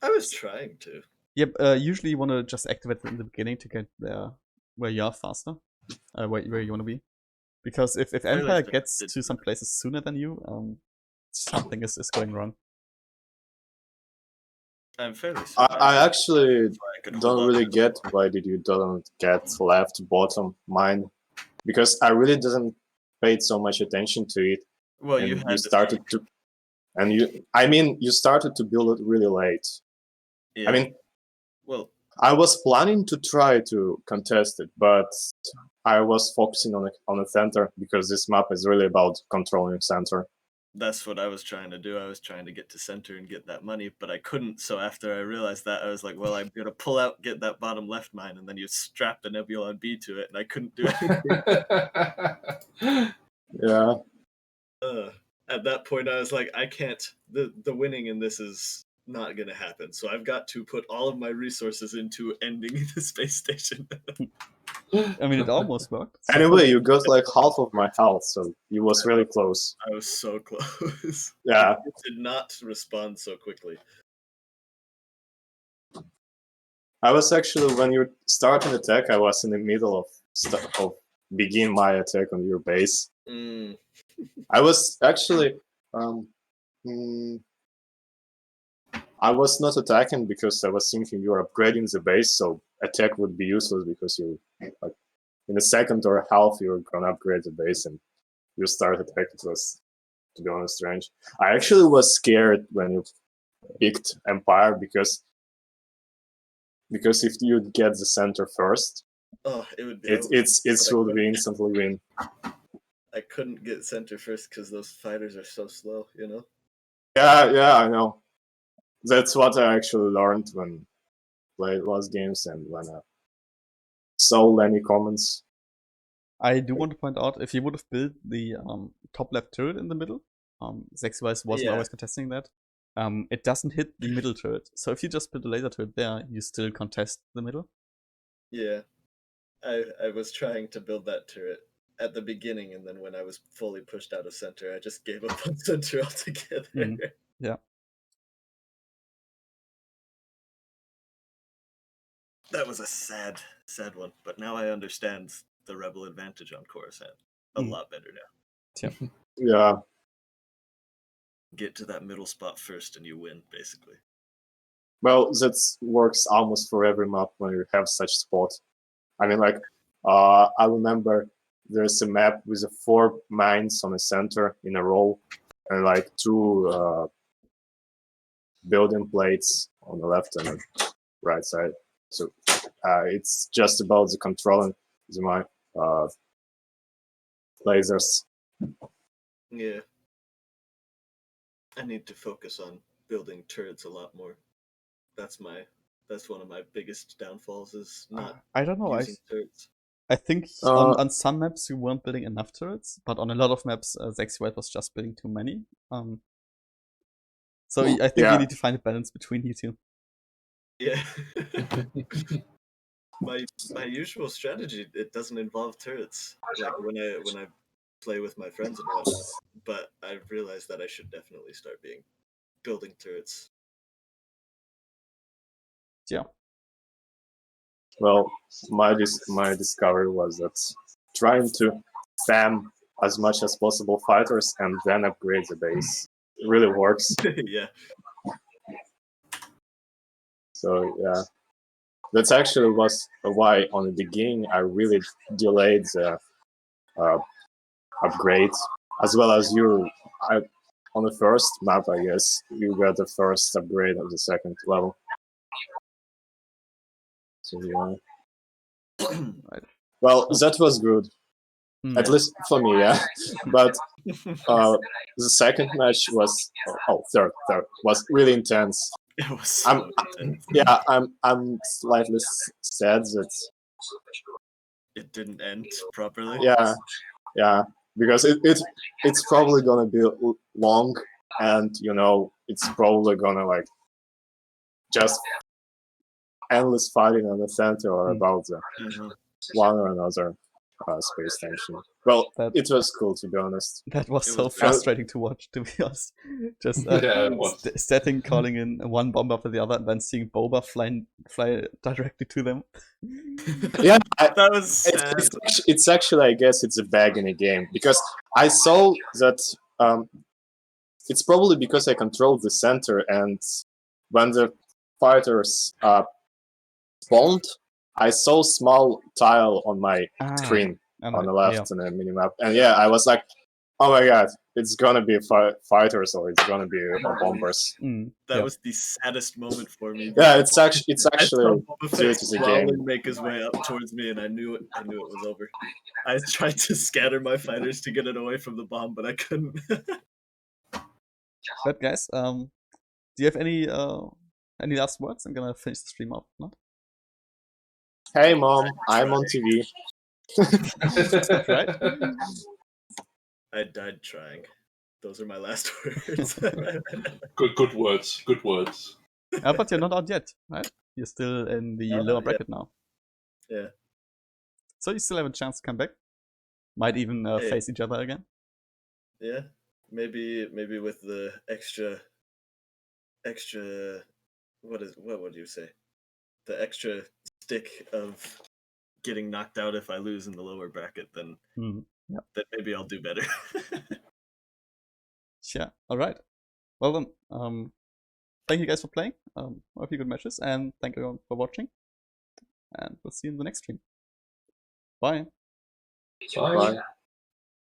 I was trying to. Yep. Usually you want to just activate it in the beginning to get there where you are faster, where you want to be. Because if Empire gets to some places sooner than you, something is going wrong. I'm fairly I actually don't really get why did you don't get left bottom mine, because I really didn't paid so much attention to it. Well, and you started to, and you started to build it really late. Yeah. I mean, well, I was planning to try to contest it, but I was focusing on the center because this map is really about controlling center. That's what I was trying to do. I was trying to get to center and get that money, but I couldn't. So after I realized that, I was like, well, I'm going to pull out, get that bottom left mine, and then you strap the Nebulon B to it, and I couldn't do anything. Yeah. At that point, I was like, I can't. The winning in this is not going to happen. So I've got to put all of my resources into ending the space station. I mean, it almost worked. Anyway, you got like half of my health, so you was really close. I was so close. Yeah. It did not respond so quickly. I was actually, when you start an attack, I was in the middle of begin my attack on your base. I was actually, I was not attacking because I was thinking you are upgrading the base, so attack would be useless because you, like, in a second or a half, you're gonna upgrade the base and you start attacking. It was, to be honest, strange. I actually was scared when you picked Empire because if you get the center first, it would be it would be instantly win. I couldn't get center first because those fighters are so slow, you know? Yeah, I know. That's what I actually learned when played last games and when I saw Lenny comments. I do want to point out, if you would have built the top left turret in the middle, zaxiwise wasn't always contesting that. It doesn't hit the middle turret. So if you just put a laser turret there, you still contest the middle. Yeah. I was trying to build that turret at the beginning, and then when I was fully pushed out of center, I just gave up on center altogether. Yeah. That was a sad one, but now I understand the rebel advantage on Coruscant a lot better now. Yeah. Get to that middle spot first and you win, basically. Well, that works almost for every map when you have such spot. I mean, like, I remember there's a map with 4 mines on the center in a row and like 2 building plates on the left and the right side. So it's just about the controlling the lasers. Yeah. I need to focus on building turrets a lot more. That's one of my biggest downfalls is not I don't know. using turrets. I think on some maps you weren't building enough turrets, but on a lot of maps zaxiwise was just building too many. So I think you need to find a balance between you two. Yeah. my usual strategy, it doesn't involve turrets. Like when I play with my friends and whatnot. But I've realized that I should definitely start building turrets. Yeah. Well, my discovery was that trying to spam as much as possible fighters and then upgrade the base really works. Yeah. So yeah, that's actually was why on the beginning I really delayed the upgrade, as well as on the first map, I guess you got the first upgrade of the second level. So yeah. Right. Well, that was good. At least for me, yeah. But the second match was third was really intense. It was so intense. Yeah, I'm slightly sad that it didn't end properly. Yeah, because it's probably gonna be long, and it's probably gonna like just endless fighting on the center or about the one or another space station. Well, it was cool, to be honest. That was so frustrating to watch, to be honest. Just Static calling in one bomb after the other and then seeing Boba fly directly to them. Yeah, that was sad. It's actually, I guess, it's a bug in the game, because I saw that it's probably because I controlled the center, and when the fighters spawned, I saw small tile on my screen on the left in the minimap, and yeah, I was like, oh my god, it's gonna be fighters or it's gonna be bombers. That was the saddest moment for me. Yeah, it's actually due to the game. Make his way up towards me, and I knew it was over. I tried to scatter my fighters to get it away from the bomb, but I couldn't. But guys, do you have any last words? I'm gonna finish the stream up. Not? Hey mom, I'm on TV. Right? I died trying. Those are my last words. Good words. Good words. But you're not out yet, right? You're still in the lower bracket now. Yeah. So you still have a chance to come back. Might even face each other again. Yeah. Maybe with the extra. What would you say? The extra stick of getting knocked out if I lose in the lower bracket, then then maybe I'll do better. Sure. All right. Well then, thank you guys for playing. A few good matches, and thank you everyone for watching. And we'll see you in the next stream. Bye. Bye.